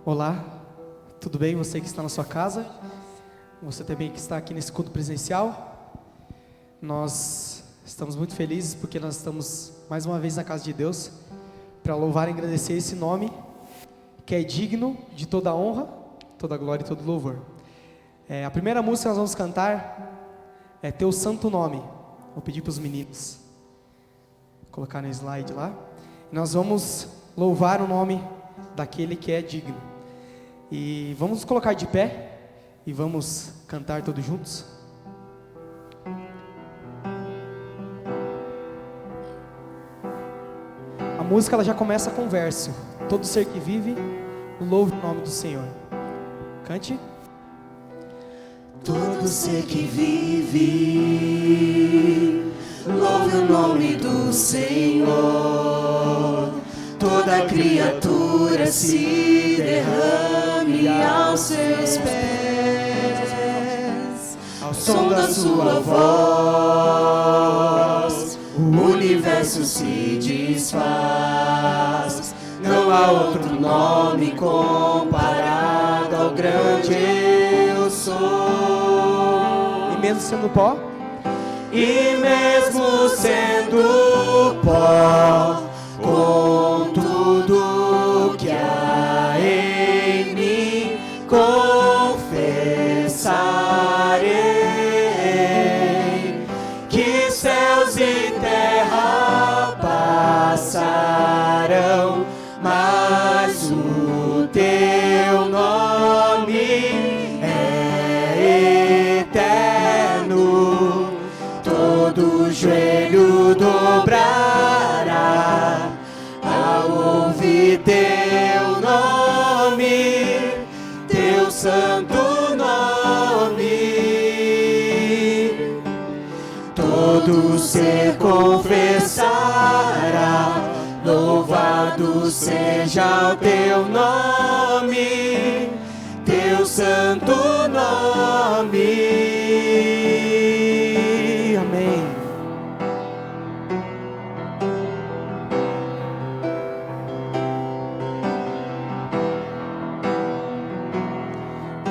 Olá, tudo bem? Você que está na sua casa, você também que está aqui nesse culto presencial. Nós estamos muito felizes porque nós estamos mais uma vez na casa de Deus para louvar e agradecer esse nome que é digno de toda honra, toda glória e todo louvor. A primeira música que nós vamos cantar é Teu Santo Nome. Vou pedir para os meninos colocar no slide lá. Nós vamos louvar o nome daquele que é digno. E vamos nos colocar de pé e vamos cantar todos juntos. A música ela já começa com verso: todo ser que vive, louve o nome do Senhor. Cante. Todo ser que vive, louve o nome do Senhor. Toda criatura se derrame aos seus pés. Ao som da sua voz, o universo se desfaz. Não há outro nome comparado ao grande eu sou. E mesmo sendo pó, e mesmo sendo pó, com tudo que há em mim, confessarei que céus e terra passarão, mas o teu nome é eterno. Todo joelho dobrará ao ouvir teu nome, teu santo nome. Todo ser confessará, louvado seja o teu nome, teu santo nome. amém.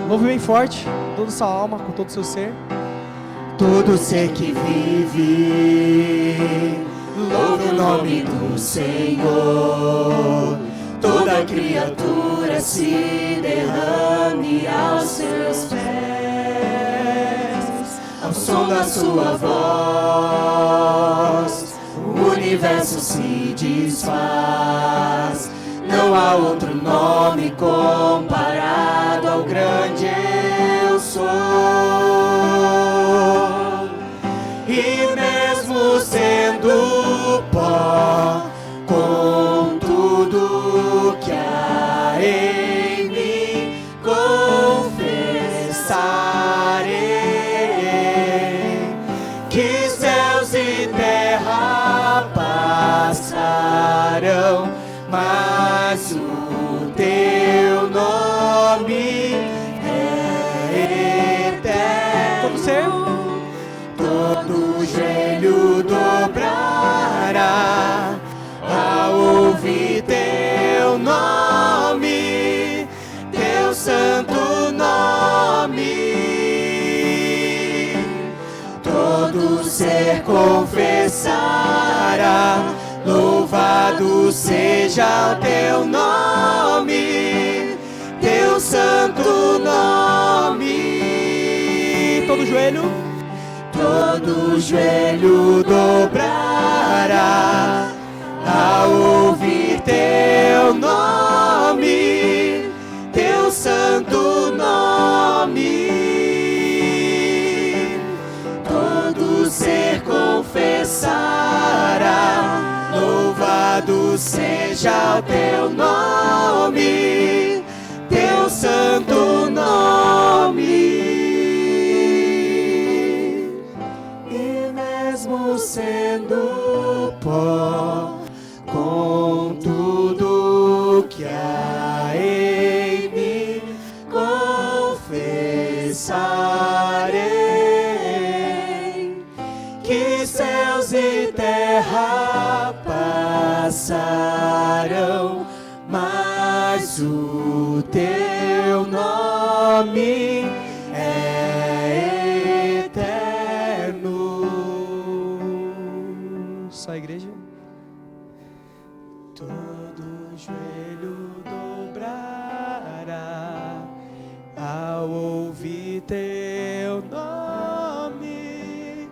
Louve bem forte, com toda a sua alma, com todo o seu ser. Todo ser que vive, louve o nome do Senhor. Toda criatura se derrame aos seus pés. Ao som da sua voz, o universo se desfaz. Não há outro nome comparado ao grande eu sou. E mesmo sendo pó, com tudo que há em mim, confessarei que céus e terra passarão, mas o teu nome é eterno. Todo ser, todo joelho dobrará ao ouvir teu nome, teu santo nome. Todo ser confessará, louvado seja o teu nome, teu santo nome. todo joelho, todo joelho dobrará ao ouvir teu nome, teu santo nome. Todo ser confessará, louvado seja o teu nome, teu santo nome. E mesmo sendo pó, com tudo que há em mim, confessarei que céus e terra passarão, mas o o teu nome é eterno. Só a igreja. Todo joelho dobrará ao ouvir teu nome,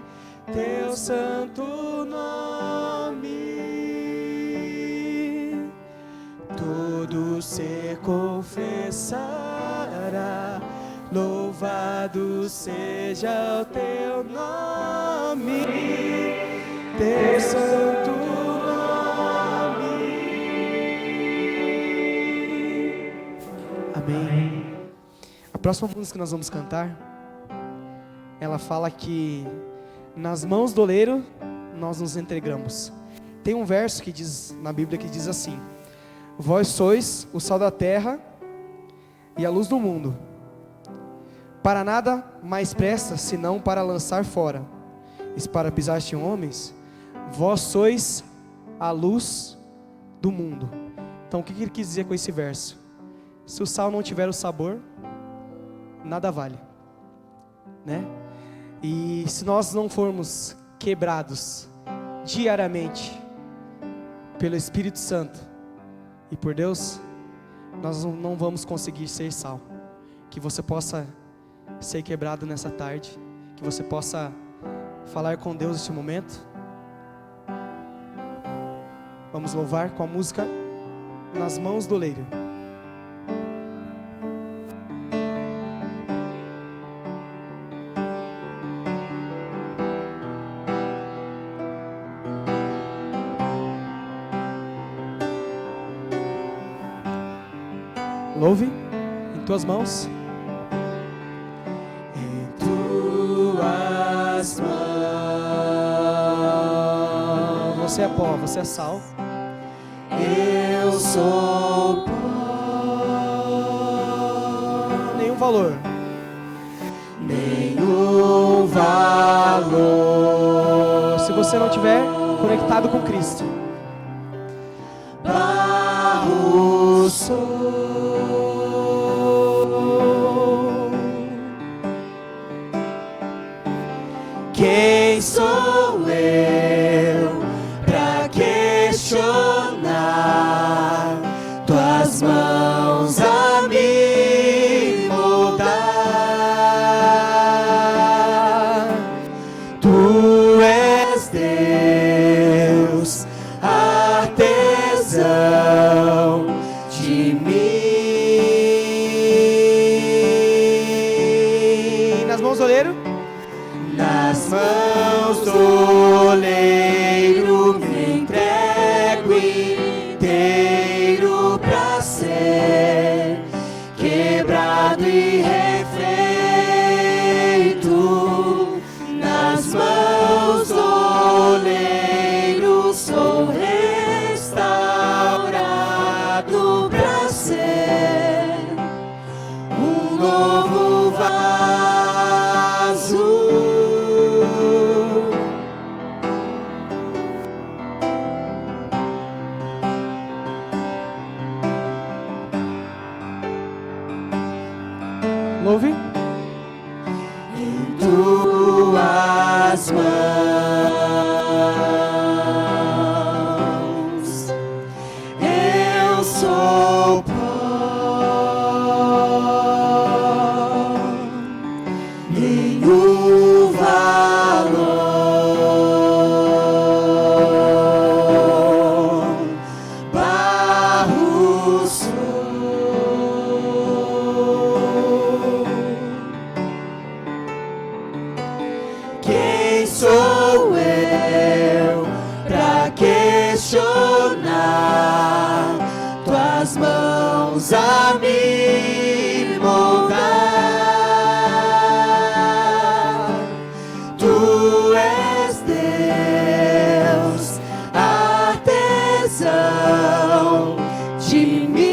teu santo nome. Todo ser confessará, louvado seja o teu nome, teu santo nome. Amém. A próxima música que nós vamos cantar, ela fala que nas mãos do oleiro nós nos entregamos. Tem um verso que diz na Bíblia que diz assim: vós sois o sal da terra e a luz do mundo. Para nada mais presta, senão para lançar fora. E para pisar-te homens, vós sois a luz do mundo. Então o que ele quis dizer com esse verso? Se o sal não tiver o sabor, nada vale, né? E se nós não formos quebrados diariamente pelo Espírito Santo e por Deus, nós não vamos conseguir ser sal. Que você possa ser quebrado nessa tarde, que você possa falar com Deus neste momento. Vamos louvar com a música Nas Mãos do Oleiro. Louve em tuas mãos. Em tuas mãos. Você é pó, você é sal. Eu sou pó. Nenhum valor. Nenhum valor. Se você não estiver conectado com Cristo. Barro sou. Quem sou eu pra questionar tuas mãos a me moldar? Tu és Deus, artesão de mim. Nas mãos do oleiro. Nas mãos do oleiro me entrego inteiro pra ser quebrado e refeito. Nas mãos do oleiro sou restaurado pra ser um novo vaso. Louve. Em tuas mãos eu sou pó, nenhum valor, barro sou. Quem sou eu pra questionar tuas mãos a me moldar? Tu és Deus, artesão de mim.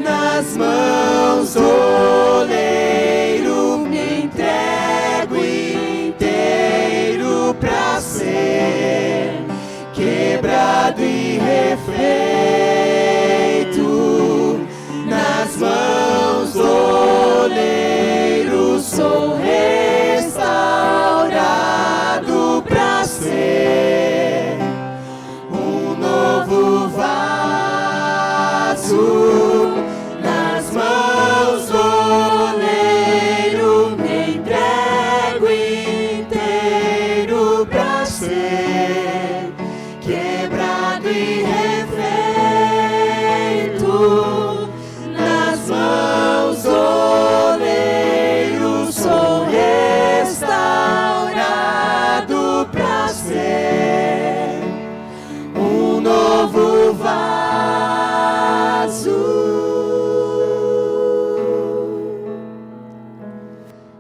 Nas mãos do oleiro me entrego inteiro pra ser quebrado ser quebrado e refeito nas mãos do oleiro. Sou restaurado pra ser um novo vaso.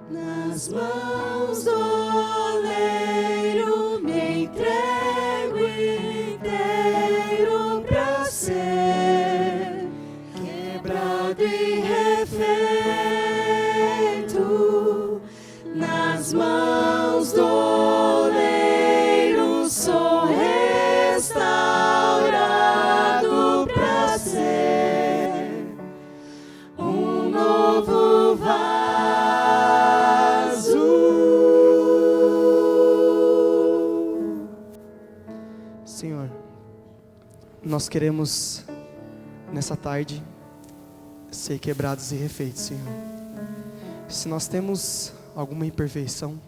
Nas mãos do oleiro me entrego inteiro pra ser quebrado e refeito nas mãos do oleiro. Sou restaurado pra ser um novo vaso. Senhor, nós queremos nessa tarde ser quebrados e refeitos, Senhor. Se nós temos alguma imperfeição,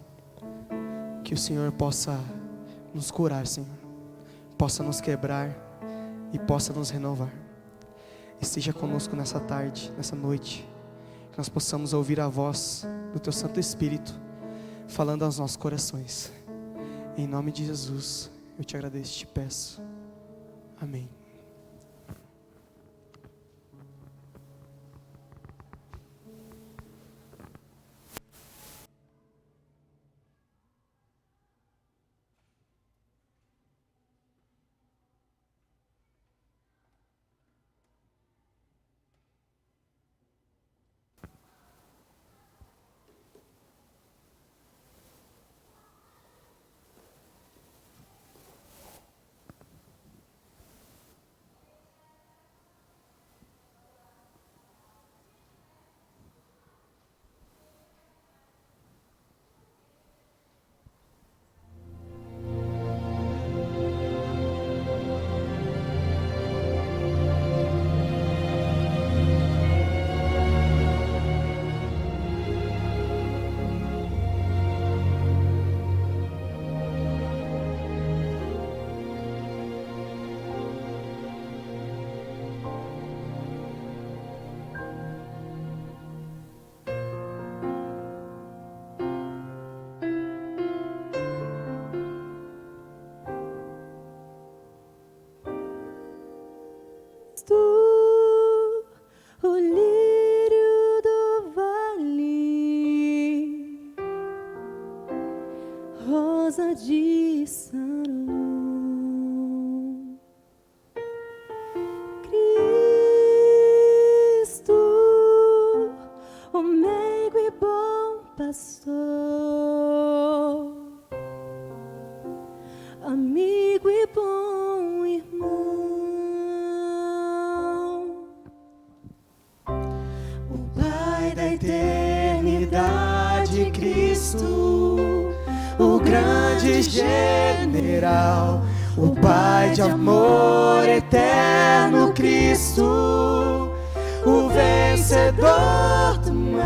que o Senhor possa nos curar, Senhor, possa nos quebrar e possa nos renovar. Esteja conosco nessa tarde, nessa noite, que nós possamos ouvir a voz do Teu Santo Espírito falando aos nossos corações. Em nome de Jesus, eu te agradeço e te peço. Amém. O lírio do vale, rosa de Saron, Cristo, o meigo e bom pastor, amigo e bom irmão. Eternidade, Cristo, o grande general, o Pai de amor eterno, Cristo, o vencedor do mal.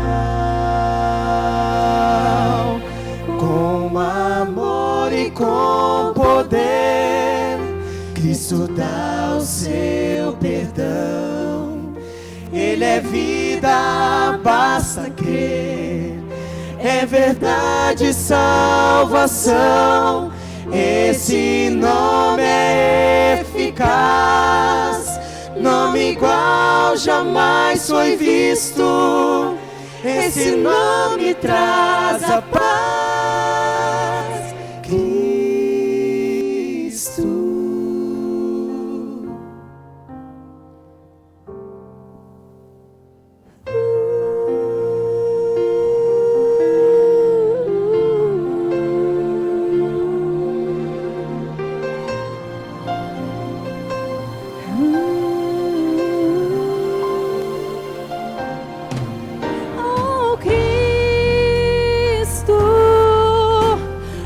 Com amor e com poder, Cristo dá o seu perdão. Ele é vida, basta crer. É verdade, salvação. Esse nome é eficaz. Nome igual jamais foi visto. Esse nome traz a paz. Cristo.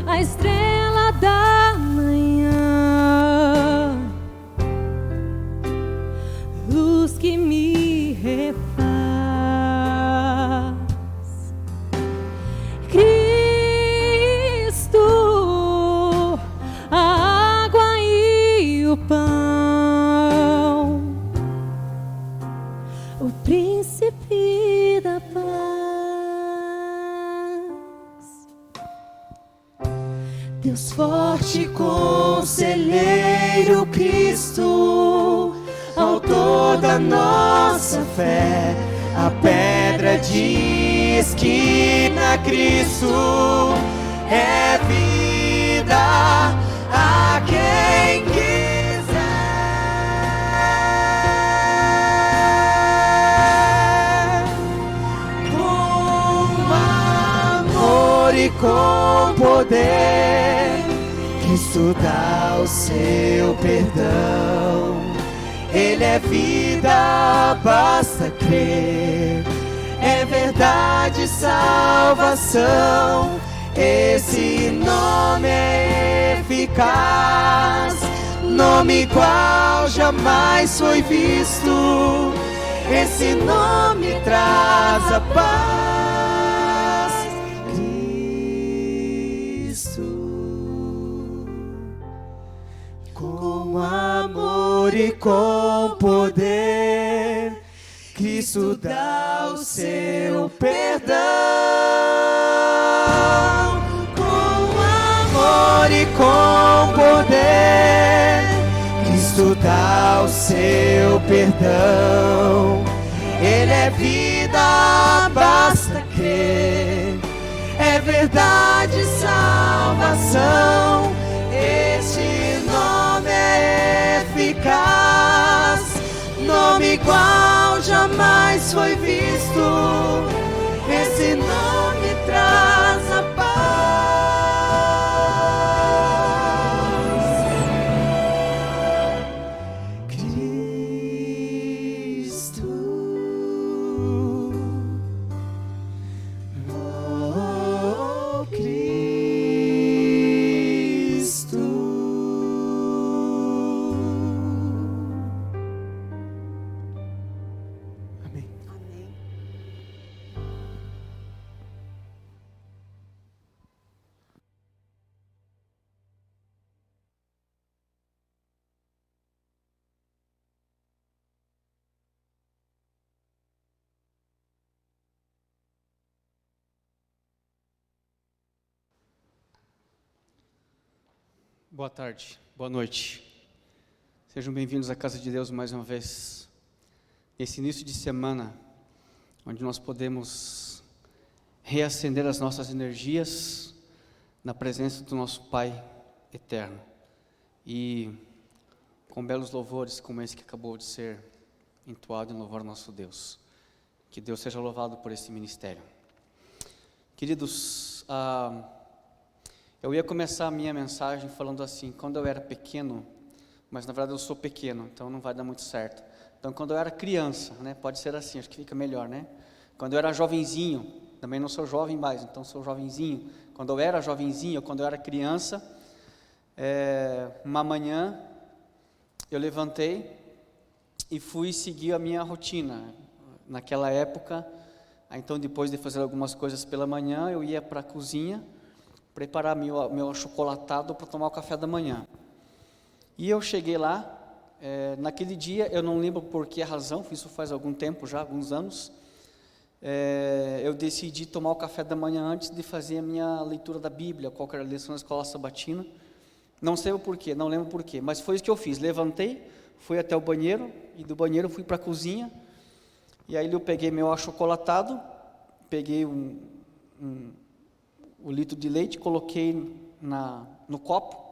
A estrela da manhã, forte conselheiro Cristo, autor da nossa fé, a pedra de esquina, Cristo é vida a quem quiser. Com amor e com poder, Cristo dá o seu perdão. Ele é vida, basta crer, é verdade, salvação. Esse nome é eficaz, nome igual jamais foi visto. Esse nome traz a paz, Cristo. Com amor e com poder, Cristo dá o seu perdão. Com amor e com poder, Cristo dá o seu perdão. Ele é vida, basta crer, é verdade, salvação. Este nome é eficaz, nome igual jamais foi visto. Esse nome traz a paz, Cristo. Oh, Cristo. Amém. Boa tarde, boa noite. Sejam bem-vindos à Casa de Deus mais uma vez. Nesse início de semana, onde nós podemos reacender as nossas energias na presença do nosso Pai eterno. E com belos louvores como esse que acabou de ser entoado em louvor ao nosso Deus. Que Deus seja louvado por esse ministério. Queridos, eu ia começar a minha mensagem falando assim: quando eu era pequeno, mas na verdade eu sou pequeno, então não vai dar muito certo. Então, quando eu era criança, né, pode ser assim, acho que fica melhor, né? Quando eu era jovenzinho, também não sou jovem mais, então sou jovenzinho. Quando eu era jovenzinho, quando eu era criança, uma manhã eu levantei e fui seguir a minha rotina. Naquela época, então depois de fazer algumas coisas pela manhã, eu ia para a cozinha preparar meu achocolatado para tomar o café da manhã. E eu cheguei lá, naquele dia, eu não lembro por que razão, isso faz algum tempo já, alguns anos, eu decidi tomar o café da manhã antes de fazer a minha leitura da Bíblia, qualquer lição na escola sabatina. Não sei o porquê, não lembro porquê, mas foi isso que eu fiz. Levantei, fui até o banheiro, e do banheiro fui para a cozinha, e aí eu peguei meu achocolatado, peguei o litro de leite, coloquei no copo,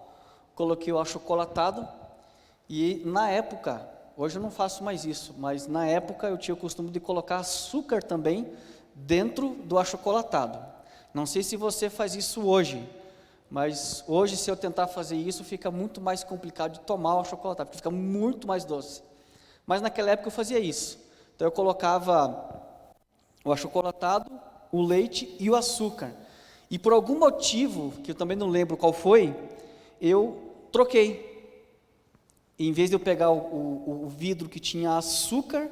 coloquei o achocolatado, e na época, hoje eu não faço mais isso, mas na época eu tinha o costume de colocar açúcar também dentro do achocolatado. Não sei se você faz isso hoje, mas hoje, se eu tentar fazer isso, fica muito mais complicado de tomar o achocolatado, porque fica muito mais doce. Mas naquela época eu fazia isso. Então eu colocava o achocolatado, o leite e o açúcar. E por algum motivo, que eu também não lembro qual foi, eu troquei. E em vez de eu pegar o vidro que tinha açúcar,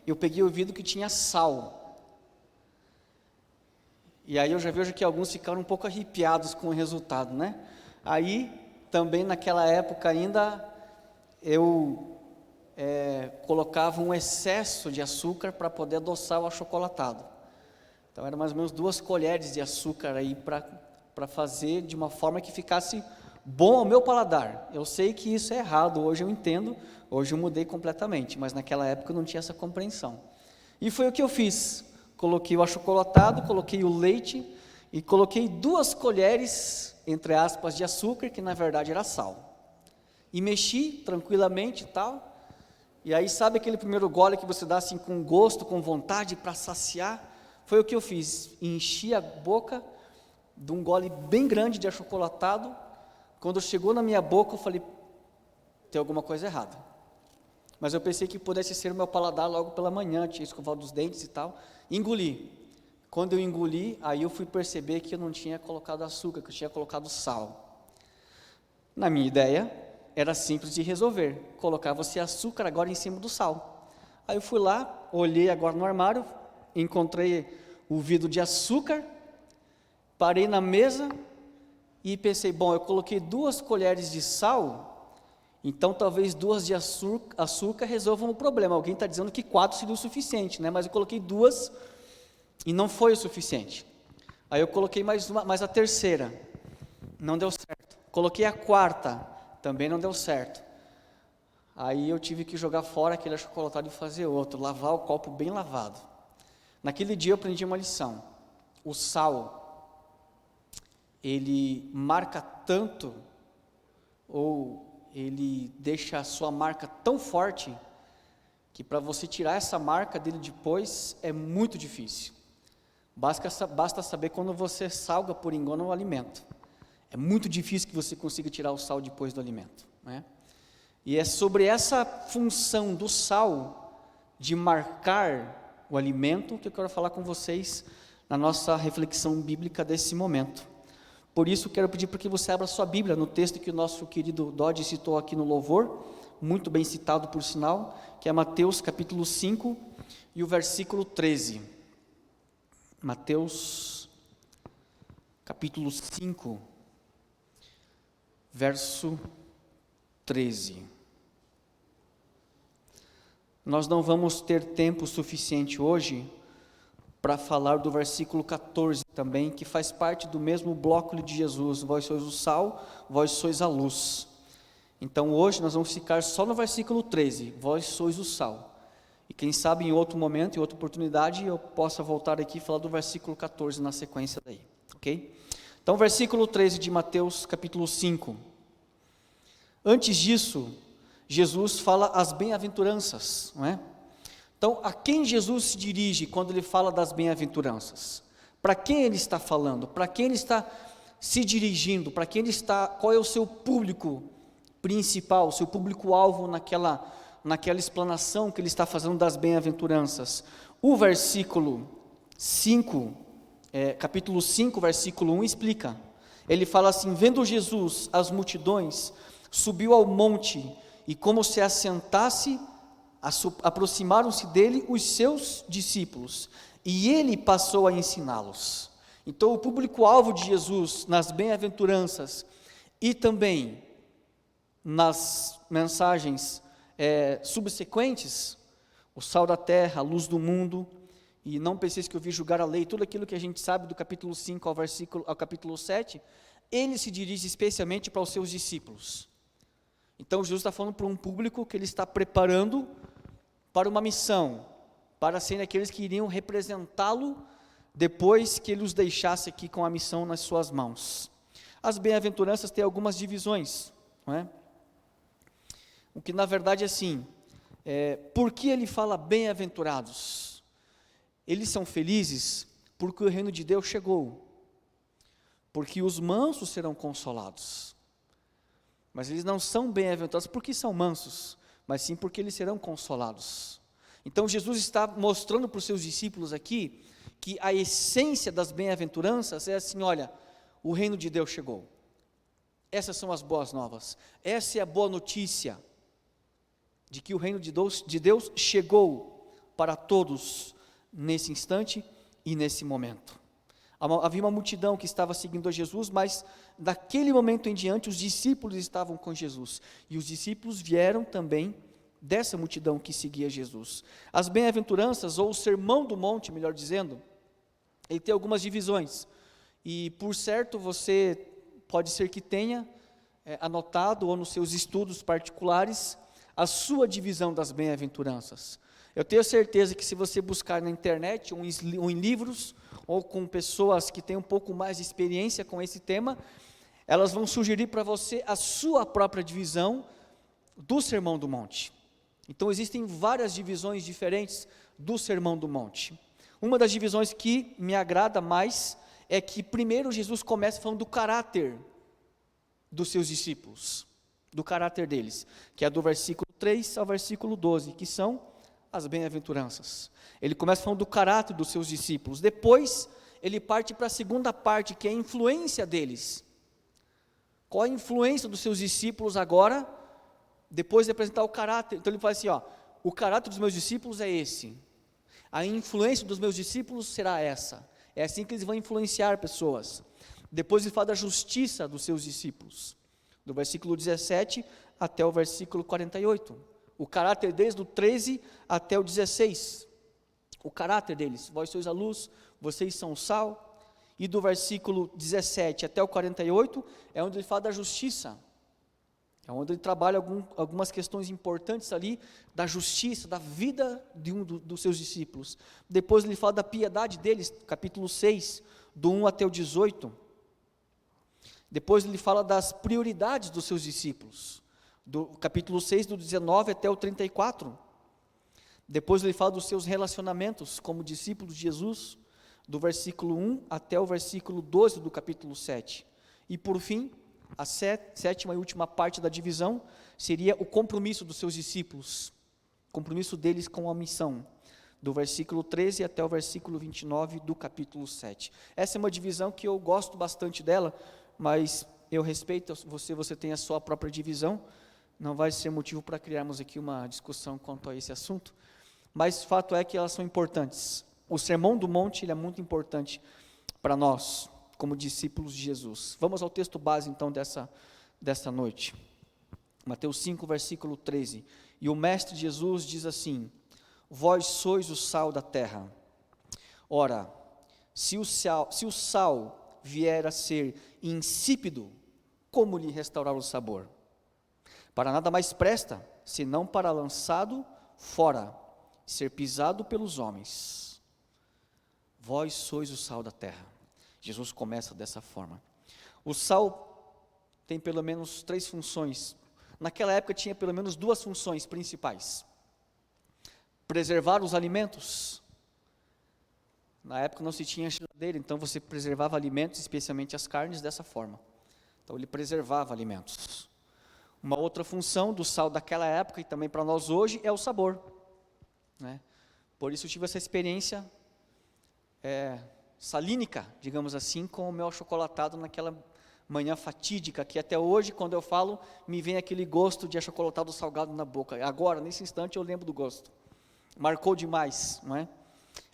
eu peguei o vidro que tinha sal. E aí eu já vejo que alguns ficaram um pouco arrepiados com o resultado, né? Aí, também naquela época ainda, eu colocava um excesso de açúcar para poder adoçar o achocolatado. Então, era mais ou menos 2 colheres de açúcar aí para fazer de uma forma que ficasse bom ao meu paladar. Eu sei que isso é errado, hoje eu entendo, hoje eu mudei completamente, mas naquela época eu não tinha essa compreensão. E foi o que eu fiz, coloquei o achocolatado, coloquei o leite e coloquei 2 colheres, entre aspas, de açúcar, que na verdade era sal. E mexi tranquilamente e tal. E aí, sabe aquele primeiro gole que você dá assim com gosto, com vontade para saciar? Foi o que eu fiz, enchi a boca de um gole bem grande de achocolatado. Quando chegou na minha boca, eu falei, tem alguma coisa errada. Mas eu pensei que pudesse ser o meu paladar logo pela manhã, tinha escovado os dentes e tal. Engoli. Quando eu engoli, aí eu fui perceber que eu não tinha colocado açúcar, que eu tinha colocado sal. Na minha ideia, era simples de resolver, colocava-se açúcar agora em cima do sal. Aí eu fui lá, olhei agora no armário, encontrei o vidro de açúcar, parei na mesa e pensei, bom, eu coloquei 2 colheres de sal, então talvez 2 de açúcar resolvam o problema. Alguém está dizendo que 4 seria o suficiente, né? Mas eu coloquei 2 e não foi o suficiente. Aí eu coloquei mais a terceira, não deu certo. Coloquei a 4ª, também não deu certo. Aí eu tive que jogar fora aquele achocolatado e fazer outro, lavar o copo bem lavado. Naquele dia eu aprendi uma lição. O sal, ele marca tanto, ou ele deixa a sua marca tão forte, que para você tirar essa marca dele depois é muito difícil. Basta saber quando você salga por engano o alimento. É muito difícil que você consiga tirar o sal depois do alimento, né? E é sobre essa função do sal, de marcar o alimento, que eu quero falar com vocês na nossa reflexão bíblica desse momento. Por isso, quero pedir para que você abra sua Bíblia no texto que o nosso querido Dodge citou aqui no louvor, muito bem citado por sinal, que é Mateus capítulo 5 e o versículo 13. Mateus capítulo 5, verso 13. Nós não vamos ter tempo suficiente hoje para falar do versículo 14 também, que faz parte do mesmo bloco de Jesus, vós sois o sal, vós sois a luz. Então hoje nós vamos ficar só no versículo 13, vós sois o sal. E quem sabe em outro momento, em outra oportunidade, eu possa voltar aqui e falar do versículo 14 na sequência daí, ok? Então, versículo 13 de Mateus, capítulo 5. Antes disso, Jesus fala as bem-aventuranças, não é? Então, a quem Jesus se dirige quando ele fala das bem-aventuranças? Para quem ele está falando? Para quem ele está se dirigindo? Para quem ele está? Qual é o seu público principal, o seu público-alvo naquela explanação que ele está fazendo das bem-aventuranças? O versículo 5, capítulo 5, versículo 1, explica. Ele fala assim: vendo Jesus as multidões, subiu ao monte, e como se assentasse, aproximaram-se dele os seus discípulos, e ele passou a ensiná-los. Então o público-alvo de Jesus nas bem-aventuranças e também nas mensagens subsequentes, o sal da terra, a luz do mundo, e não penseis que eu vim julgar a lei, tudo aquilo que a gente sabe do capítulo 5 ao capítulo 7, ele se dirige especialmente para os seus discípulos. Então Jesus está falando para um público que ele está preparando para uma missão, para serem aqueles que iriam representá-lo depois que ele os deixasse aqui com a missão nas suas mãos. As bem-aventuranças têm algumas divisões, não é? O que na verdade é assim, por que ele fala bem-aventurados? Eles são felizes porque o reino de Deus chegou, porque os mansos serão consolados. Mas eles não são bem-aventurados porque são mansos, mas sim porque eles serão consolados. Então Jesus está mostrando para os seus discípulos aqui que a essência das bem-aventuranças é assim: olha, o reino de Deus chegou. Essas são as boas novas. Essa é a boa notícia de que o reino de Deus chegou para todos nesse instante e nesse momento. Havia uma multidão que estava seguindo a Jesus, mas daquele momento em diante os discípulos estavam com Jesus, e os discípulos vieram também dessa multidão que seguia Jesus. As bem-aventuranças, ou o sermão do monte, melhor dizendo, ele tem algumas divisões, e por certo você pode ser que tenha anotado ou nos seus estudos particulares a sua divisão das bem-aventuranças. Eu tenho certeza que se você buscar na internet ou em livros, ou com pessoas que têm um pouco mais de experiência com esse tema, elas vão sugerir para você a sua própria divisão do Sermão do Monte. Então existem várias divisões diferentes do Sermão do Monte. Uma das divisões que me agrada mais é que primeiro Jesus começa falando do caráter dos seus discípulos, do caráter deles, que é do versículo 3 ao versículo 12, que são as bem-aventuranças. Ele começa falando do caráter dos seus discípulos, depois ele parte para a segunda parte, que é a influência deles. Qual a influência dos seus discípulos agora, depois de apresentar o caráter? Então ele fala assim, o caráter dos meus discípulos é esse, a influência dos meus discípulos será essa, é assim que eles vão influenciar pessoas. Depois ele fala da justiça dos seus discípulos, do versículo 17 até o versículo 48, o caráter deles do 13 até o 16, o caráter deles, vós sois a luz, vocês são o sal, e do versículo 17 até o 48, é onde ele fala da justiça, é onde ele trabalha algumas questões importantes ali, da justiça, da vida de dos seus discípulos. Depois ele fala da piedade deles, capítulo 6, do 1 até o 18, depois ele fala das prioridades dos seus discípulos, do capítulo 6, do 19 até o 34, depois ele fala dos seus relacionamentos como discípulos de Jesus, do versículo 1 até o versículo 12 do capítulo 7, e por fim, a sétima e última parte da divisão, seria o compromisso dos seus discípulos, compromisso deles com a missão, do versículo 13 até o versículo 29 do capítulo 7, essa é uma divisão que eu gosto bastante dela, mas eu respeito você tem a sua própria divisão, não vai ser motivo para criarmos aqui uma discussão quanto a esse assunto, mas o fato é que elas são importantes. O Sermão do Monte ele é muito importante para nós, como discípulos de Jesus. Vamos ao texto base então dessa noite, Mateus 5, versículo 13, e o Mestre Jesus diz assim, vós sois o sal da terra, ora, se o sal vier a ser insípido, como lhe restaurar o sabor? Para nada mais presta, senão para lançado fora, ser pisado pelos homens. Vós sois o sal da terra. Jesus começa dessa forma. O sal tem pelo menos 3 funções. Naquela época tinha pelo menos 2 funções principais. Preservar os alimentos. Na época não se tinha geladeira, então você preservava alimentos, especialmente as carnes, dessa forma. Então ele preservava alimentos. Uma outra função do sal daquela época e também para nós hoje é o sabor, né? Por isso eu tive essa experiência salínica, digamos assim, com o meu achocolatado naquela manhã fatídica, que até hoje, quando eu falo, me vem aquele gosto de achocolatado salgado na boca. Agora, nesse instante, eu lembro do gosto. Marcou demais, não é?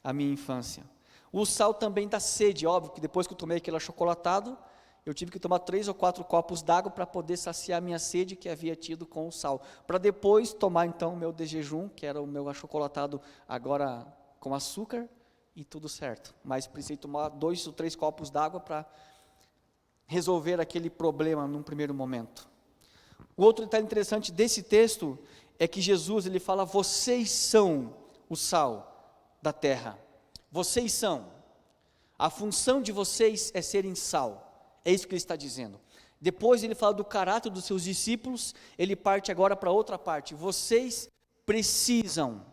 A minha infância. O sal também dá sede, óbvio que depois que eu tomei aquele achocolatado, eu tive que tomar 3 ou 4 copos d'água para poder saciar a minha sede que havia tido com o sal, para depois tomar então o meu de jejum, que era o meu achocolatado agora com açúcar e tudo certo, mas precisei tomar 2 ou 3 copos d'água para resolver aquele problema num primeiro momento. O outro detalhe interessante desse texto é que Jesus ele fala, vocês são o sal da terra, vocês são, a função de vocês é serem sal. É isso que ele está dizendo. Depois ele fala do caráter dos seus discípulos, ele parte agora para outra parte. Vocês precisam,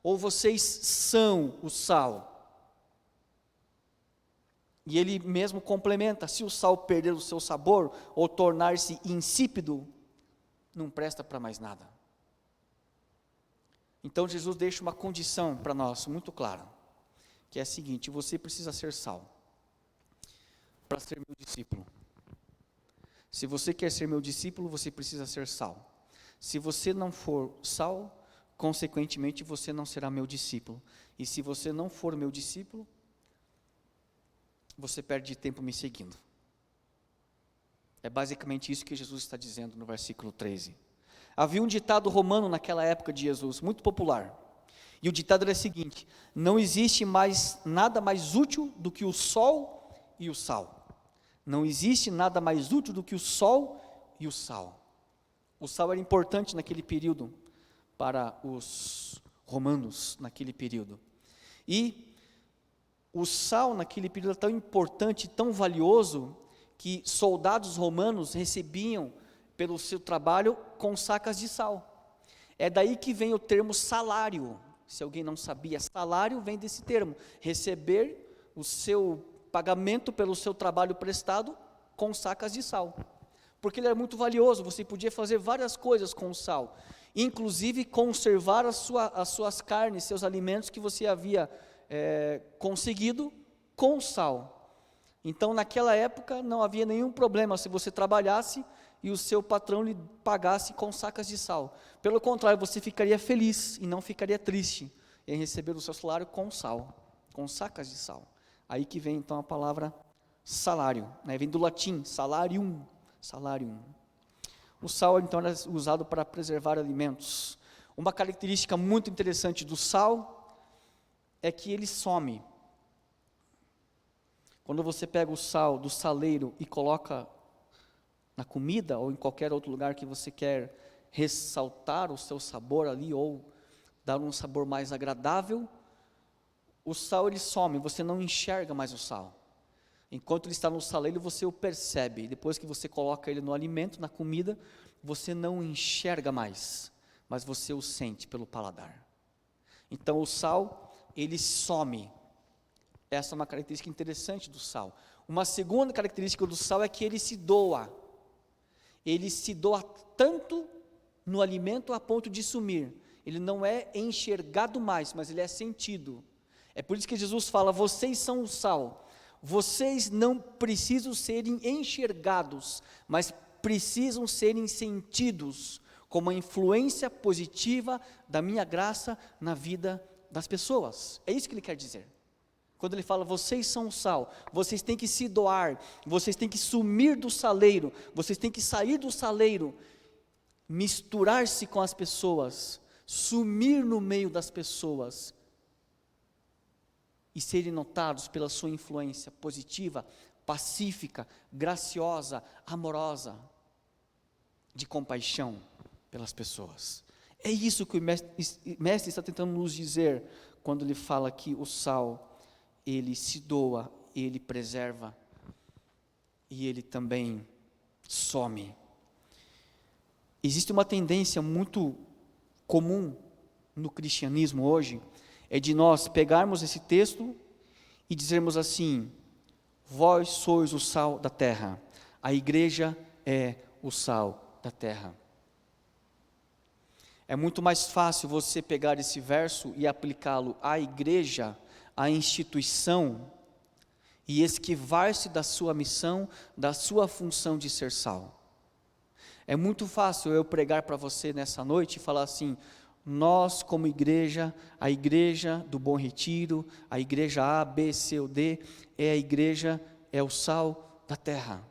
ou vocês são o sal. E ele mesmo complementa, se o sal perder o seu sabor, ou tornar-se insípido, não presta para mais nada. Então Jesus deixa uma condição para nós, muito clara, que é a seguinte, você precisa ser sal para ser meu discípulo. Se você quer ser meu discípulo, você precisa ser sal. Se você não for sal, consequentemente você não será meu discípulo. E se você não for meu discípulo, você perde tempo me seguindo. É basicamente isso que Jesus está dizendo no versículo 13. Havia um ditado romano naquela época de Jesus, muito popular. E o ditado era o seguinte, não existe mais nada mais útil do que o sol e o sal. Não existe nada mais útil do que o sol e o sal. O sal era importante naquele período para os romanos, naquele período. E o sal naquele período era tão importante, tão valioso, que soldados romanos recebiam pelo seu trabalho com sacas de sal. É daí que vem o termo salário. Se alguém não sabia, salário vem desse termo, receber o seu pagamento pelo seu trabalho prestado com sacas de sal, porque ele era muito valioso. Você podia fazer várias coisas com o sal, inclusive conservar as suas carnes, seus alimentos que você havia conseguido com sal. Então naquela época não havia nenhum problema se você trabalhasse e o seu patrão lhe pagasse com sacas de sal. Pelo contrário, você ficaria feliz e não ficaria triste em receber o seu salário com sal, com sacas de sal. Aí que vem então a palavra salário, né? Vem do latim, salarium, salarium. O sal então era usado para preservar alimentos. Uma característica muito interessante do sal é que ele some. Quando você pega o sal do saleiro e coloca na comida ou em qualquer outro lugar que você quer ressaltar o seu sabor ali ou dar um sabor mais agradável, o sal ele some, você não enxerga mais o sal. Enquanto ele está no saleiro, você o percebe. Depois que você coloca ele no alimento, na comida, você não enxerga mais, mas você o sente pelo paladar. Então o sal, ele some. Essa é uma característica interessante do sal. Uma segunda característica do sal é que ele se doa. Ele se doa tanto no alimento a ponto de sumir. Ele não é enxergado mais, mas ele é sentido. É por isso que Jesus fala: vocês são o sal. Vocês não precisam serem enxergados, mas precisam serem sentidos como uma influência positiva da minha graça na vida das pessoas. É isso que ele quer dizer. Quando ele fala, vocês são o sal, vocês têm que se doar, vocês têm que sumir do saleiro, vocês têm que sair do saleiro, misturar-se com as pessoas, sumir no meio das pessoas e serem notados pela sua influência positiva, pacífica, graciosa, amorosa, de compaixão pelas pessoas. É isso que o mestre está tentando nos dizer quando ele fala que o sal, ele se doa, ele preserva e ele também some. Existe uma tendência muito comum no cristianismo hoje, é de nós pegarmos esse texto e dizermos assim: vós sois o sal da terra, a igreja é o sal da terra. É muito mais fácil você pegar esse verso e aplicá-lo à igreja, à instituição, e esquivar-se da sua missão, da sua função de ser sal. É muito fácil eu pregar para você nessa noite e falar assim: nós como igreja, a igreja do Bom Retiro, a igreja A, B, C ou D, é a igreja, é o sal da terra.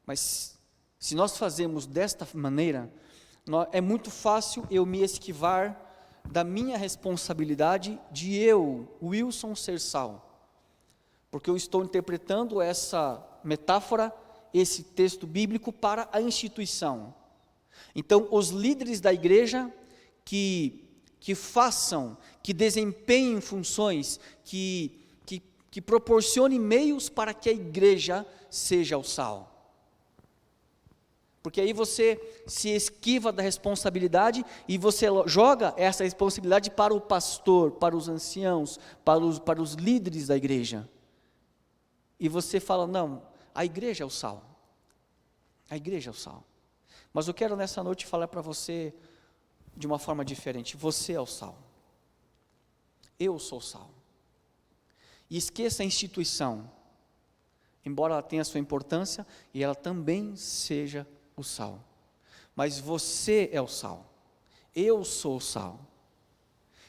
Mas se nós fazemos desta maneira, é muito fácil eu me esquivar da minha responsabilidade de eu, Wilson, ser sal, porque eu estou interpretando essa metáfora, esse texto bíblico para a instituição. Então os líderes da igreja que façam, que desempenhem funções, que proporcionem meios para que a igreja seja o sal. Porque aí você se esquiva da responsabilidade e você joga essa responsabilidade para o pastor, para os anciãos, para os líderes da igreja. E você fala: não, a igreja é o sal. A igreja é o sal. Mas eu quero nessa noite falar para você de uma forma diferente. Você é o sal. Eu sou o sal. E esqueça a instituição. Embora ela tenha sua importância e ela também seja o sal, mas você é o sal, eu sou o sal.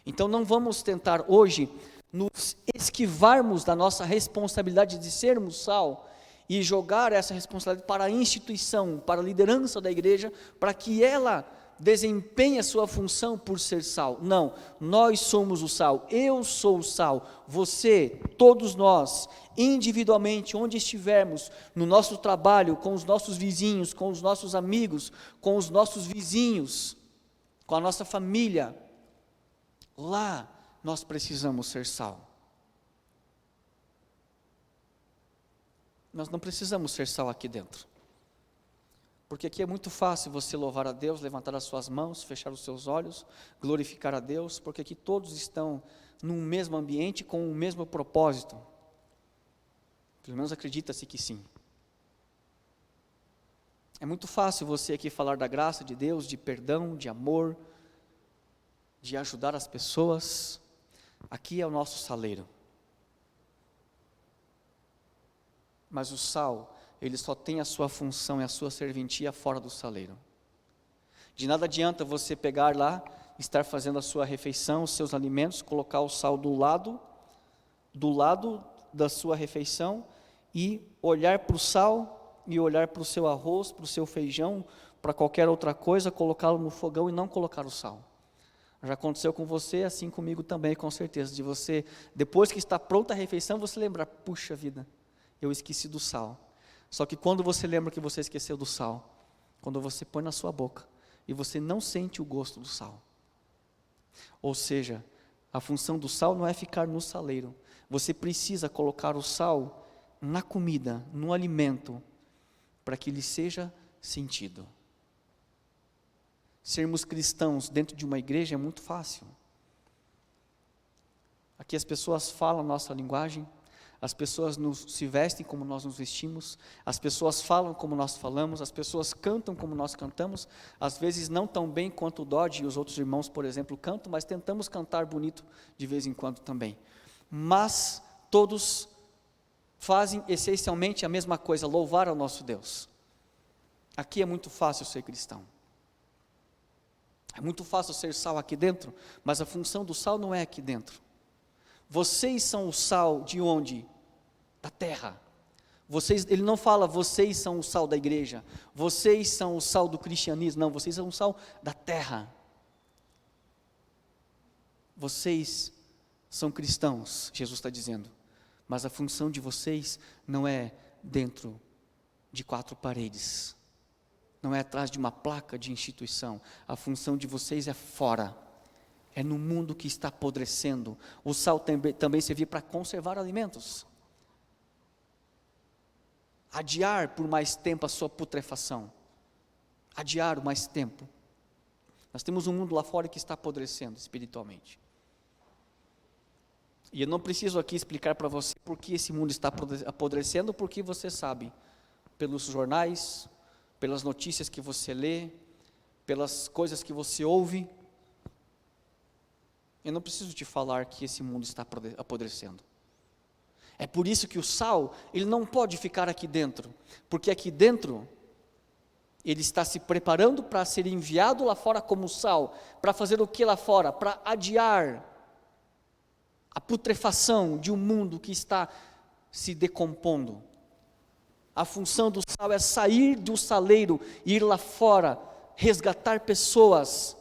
Então não vamos tentar hoje nos esquivarmos da nossa responsabilidade de sermos sal e jogar essa responsabilidade para a instituição, para a liderança da igreja, para que ela desempenhe a sua função por ser sal. Não, nós somos o sal, eu sou o sal, você, todos nós, individualmente, onde estivermos, no nosso trabalho, com os nossos vizinhos, com os nossos amigos, com os nossos vizinhos, com a nossa família, lá nós precisamos ser sal. Nós não precisamos ser sal aqui dentro. Porque aqui é muito fácil você louvar a Deus, levantar as suas mãos, fechar os seus olhos, glorificar a Deus, porque aqui todos estão num mesmo ambiente, com o mesmo propósito. Pelo menos acredita-se que sim. É muito fácil você aqui falar da graça de Deus, de perdão, de amor, de ajudar as pessoas. Aqui é o nosso saleiro. Mas o sal, ele só tem a sua função e a sua serventia fora do saleiro. De nada adianta você pegar lá, estar fazendo a sua refeição, os seus alimentos, colocar o sal do lado da sua refeição e olhar para o sal e olhar para o seu arroz, para o seu feijão, para qualquer outra coisa, colocá-lo no fogão e não colocar o sal. Já aconteceu com você, assim comigo também, com certeza, de você, depois que está pronta a refeição, você lembrar, puxa vida, eu esqueci do sal. Só que quando você lembra que você esqueceu do sal, quando você põe na sua boca e você não sente o gosto do sal. Ou seja, a função do sal não é ficar no saleiro. Você precisa colocar o sal na comida, no alimento, para que ele seja sentido. Sermos cristãos dentro de uma igreja é muito fácil. Aqui as pessoas falam a nossa linguagem, as pessoas se vestem como nós nos vestimos, as pessoas falam como nós falamos, as pessoas cantam como nós cantamos, às vezes não tão bem quanto o Dodge e os outros irmãos, por exemplo, cantam, mas tentamos cantar bonito de vez em quando também. Mas todos fazem essencialmente a mesma coisa, louvar ao nosso Deus. Aqui é muito fácil ser cristão. É muito fácil ser sal aqui dentro, mas a função do sal não é aqui dentro. Vocês são o sal de onde? Da terra. Ele não fala, vocês são o sal da igreja, vocês são o sal do cristianismo, não, vocês são o sal da terra. Vocês são cristãos, Jesus está dizendo, mas a função de vocês não é dentro de quatro paredes, não é atrás de uma placa de instituição, a função de vocês é fora, é no mundo que está apodrecendo. O sal também servia para conservar alimentos, adiar por mais tempo a sua putrefação, adiar mais tempo. Nós temos um mundo lá fora que está apodrecendo espiritualmente, e eu não preciso aqui explicar para você por que esse mundo está apodrecendo, porque você sabe, pelos jornais, pelas notícias que você lê, pelas coisas que você ouve. Eu não preciso te falar que esse mundo está apodrecendo. É por isso que o sal, ele não pode ficar aqui dentro, porque aqui dentro, ele está se preparando para ser enviado lá fora como sal, para fazer o que lá fora? Para adiar a putrefação de um mundo que está se decompondo. A função do sal é sair do saleiro, ir lá fora, resgatar pessoas,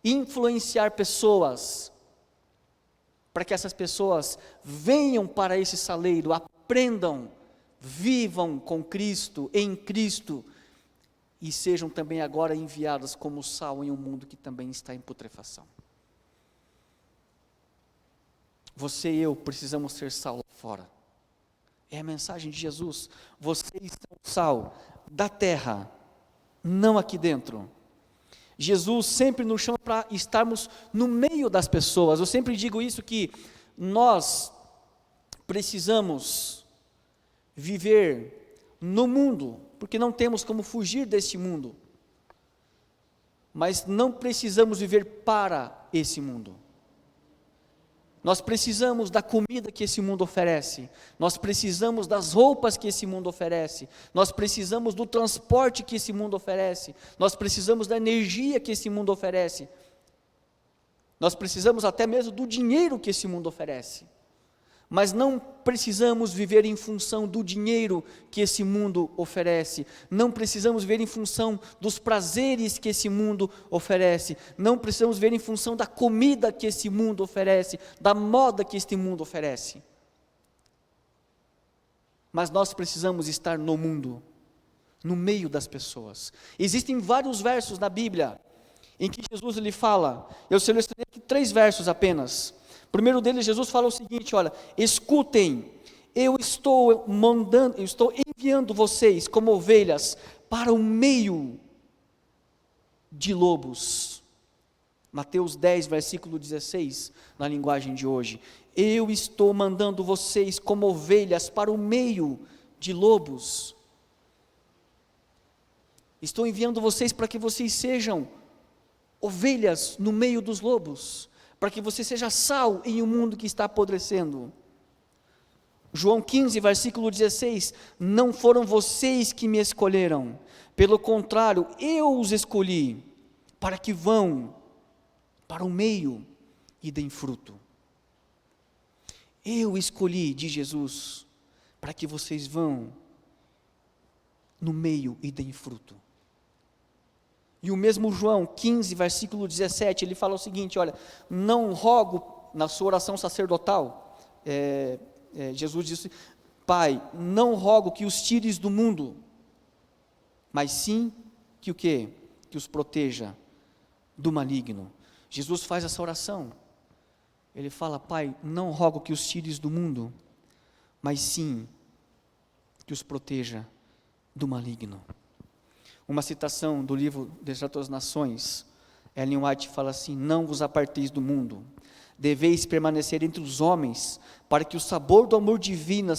influenciar pessoas, para que essas pessoas venham para esse saleiro, aprendam, vivam com Cristo, em Cristo, e sejam também agora enviadas como sal em um mundo que também está em putrefação. Você e eu precisamos ser sal lá fora. É a mensagem de Jesus. Vocês são sal da terra, não aqui dentro. Jesus sempre nos chama para estarmos no meio das pessoas. Eu sempre digo isso, que nós precisamos viver no mundo, porque não temos como fugir deste mundo. Mas não precisamos viver para esse mundo. Nós precisamos da comida que esse mundo oferece, nós precisamos das roupas que esse mundo oferece, nós precisamos do transporte que esse mundo oferece, nós precisamos da energia que esse mundo oferece, nós precisamos até mesmo do dinheiro que esse mundo oferece, mas não precisamos viver em função do dinheiro que esse mundo oferece, não precisamos viver em função dos prazeres que esse mundo oferece, não precisamos viver em função da comida que esse mundo oferece, da moda que este mundo oferece. Mas nós precisamos estar no mundo, no meio das pessoas. Existem vários versos na Bíblia em que Jesus ele fala, eu selecionei aqui 3 versos apenas. O primeiro deles, Jesus fala o seguinte: olha, escutem, eu estou enviando vocês como ovelhas para o meio de lobos. Mateus 10, versículo 16, na linguagem de hoje. Eu estou mandando vocês como ovelhas para o meio de lobos. Estou enviando vocês para que vocês sejam ovelhas no meio dos lobos, para que você seja sal em um mundo que está apodrecendo. João 15, versículo 16, não foram vocês que me escolheram, pelo contrário, eu os escolhi, para que vão para o meio e deem fruto. Eu escolhi, diz Jesus, para que vocês vão no meio e deem fruto. E o mesmo João 15, versículo 17, ele fala o seguinte: olha, não rogo, na sua oração sacerdotal, Jesus disse: Pai, não rogo que os tires do mundo, mas sim que o quê? Que os proteja do maligno. Jesus faz essa oração, ele fala: Pai, não rogo que os tires do mundo, mas sim que os proteja do maligno. Uma citação do livro Desejo das Nações, Ellen White fala assim: não vos aparteis do mundo, deveis permanecer entre os homens, para que o sabor do amor divino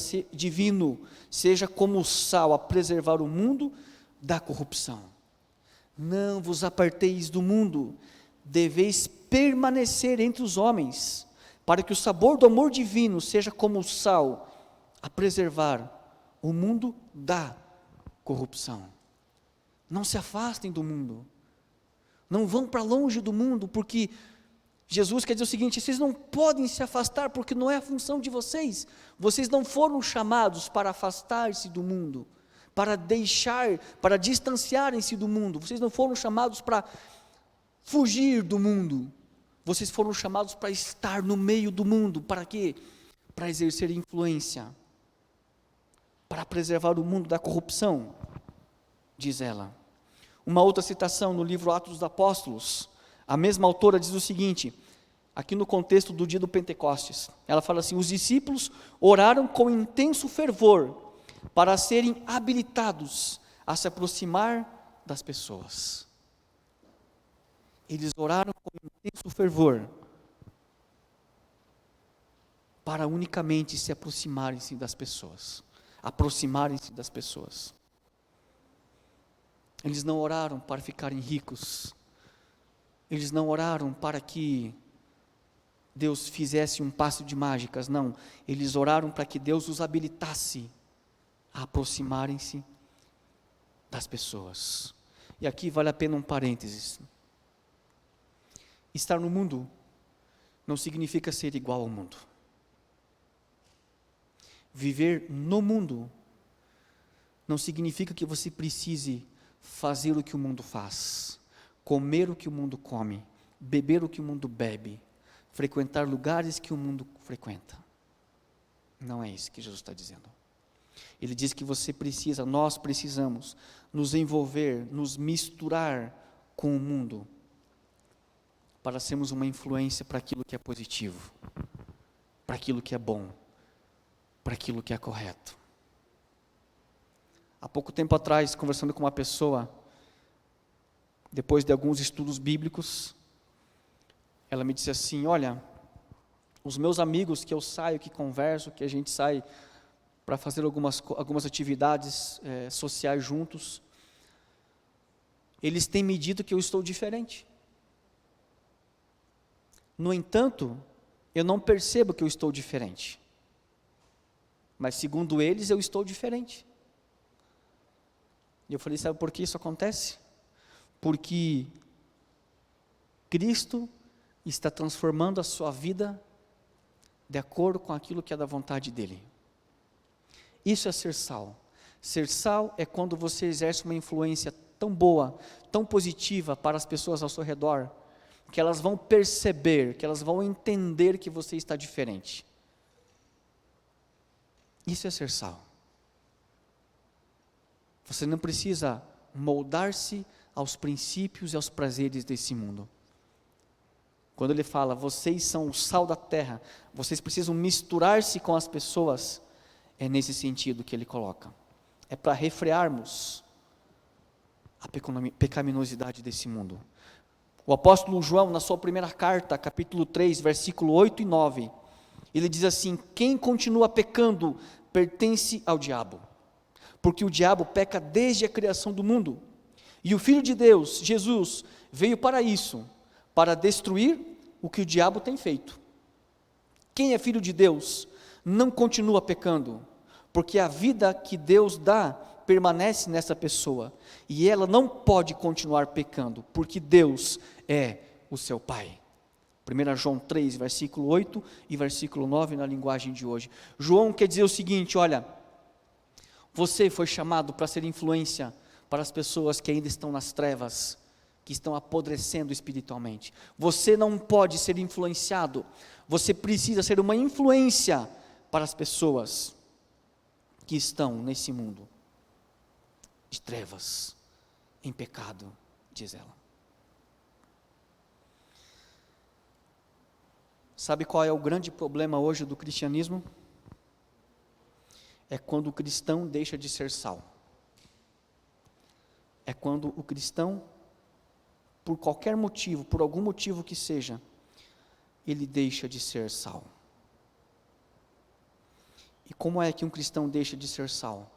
seja como o sal a preservar o mundo da corrupção. Não vos aparteis do mundo, deveis permanecer entre os homens, para que o sabor do amor divino seja como o sal a preservar o mundo da corrupção. Não se afastem do mundo, não vão para longe do mundo, porque Jesus quer dizer o seguinte: vocês não podem se afastar, porque não é a função de vocês, vocês não foram chamados para afastar-se do mundo, para distanciarem-se do mundo, vocês não foram chamados para fugir do mundo, vocês foram chamados para estar no meio do mundo. Para quê? Para exercer influência, para preservar o mundo da corrupção, diz ela. Uma outra citação no livro Atos dos Apóstolos, a mesma autora diz o seguinte, aqui no contexto do dia do Pentecostes, ela fala assim: os discípulos oraram com intenso fervor, para serem habilitados a se aproximar das pessoas. Eles oraram com intenso fervor, para unicamente se aproximarem-se das pessoas, Eles não oraram para ficarem ricos, eles não oraram para que Deus fizesse um passe de mágicas, não, eles oraram para que Deus os habilitasse a aproximarem-se das pessoas. E aqui vale a pena um parênteses: estar no mundo não significa ser igual ao mundo. Viver no mundo não significa que você precise fazer o que o mundo faz, comer o que o mundo come, beber o que o mundo bebe, frequentar lugares que o mundo frequenta. Não é isso que Jesus está dizendo. Ele diz que nós precisamos nos envolver, nos misturar com o mundo, para sermos uma influência para aquilo que é positivo, para aquilo que é bom, para aquilo que é correto. Há pouco tempo atrás, conversando com uma pessoa, depois de alguns estudos bíblicos, ela me disse assim: olha, os meus amigos que eu saio, que converso, que a gente sai para fazer algumas atividades sociais juntos, eles têm me dito que eu estou diferente. No entanto, eu não percebo que eu estou diferente, mas segundo eles, eu estou diferente. E eu falei: sabe por que isso acontece? Porque Cristo está transformando a sua vida de acordo com aquilo que é da vontade dEle. Isso é ser sal. Ser sal é quando você exerce uma influência tão boa, tão positiva para as pessoas ao seu redor, que elas vão perceber, que elas vão entender que você está diferente. Isso é ser sal. Você não precisa moldar-se aos princípios e aos prazeres desse mundo. Quando ele fala, vocês são o sal da terra, vocês precisam misturar-se com as pessoas, é nesse sentido que ele coloca. É para refrearmos a pecaminosidade desse mundo. O apóstolo João, na sua primeira carta, capítulo 3, versículo 8 e 9, ele diz assim: quem continua pecando pertence ao diabo, porque o diabo peca desde a criação do mundo, e o Filho de Deus, Jesus, veio para isso, para destruir o que o diabo tem feito. Quem é filho de Deus não continua pecando, porque a vida que Deus dá permanece nessa pessoa, e ela não pode continuar pecando, porque Deus é o seu Pai. 1 João 3, versículo 8 e versículo 9 na linguagem de hoje. João quer dizer o seguinte: olha, você foi chamado para ser influência para as pessoas que ainda estão nas trevas, que estão apodrecendo espiritualmente. Você não pode ser influenciado, você precisa ser uma influência para as pessoas que estão nesse mundo de trevas, em pecado, diz ela. Sabe qual é o grande problema hoje do cristianismo? É quando o cristão deixa de ser sal. É quando o cristão, por qualquer motivo, por algum motivo que seja, ele deixa de ser sal. E como é que um cristão deixa de ser sal?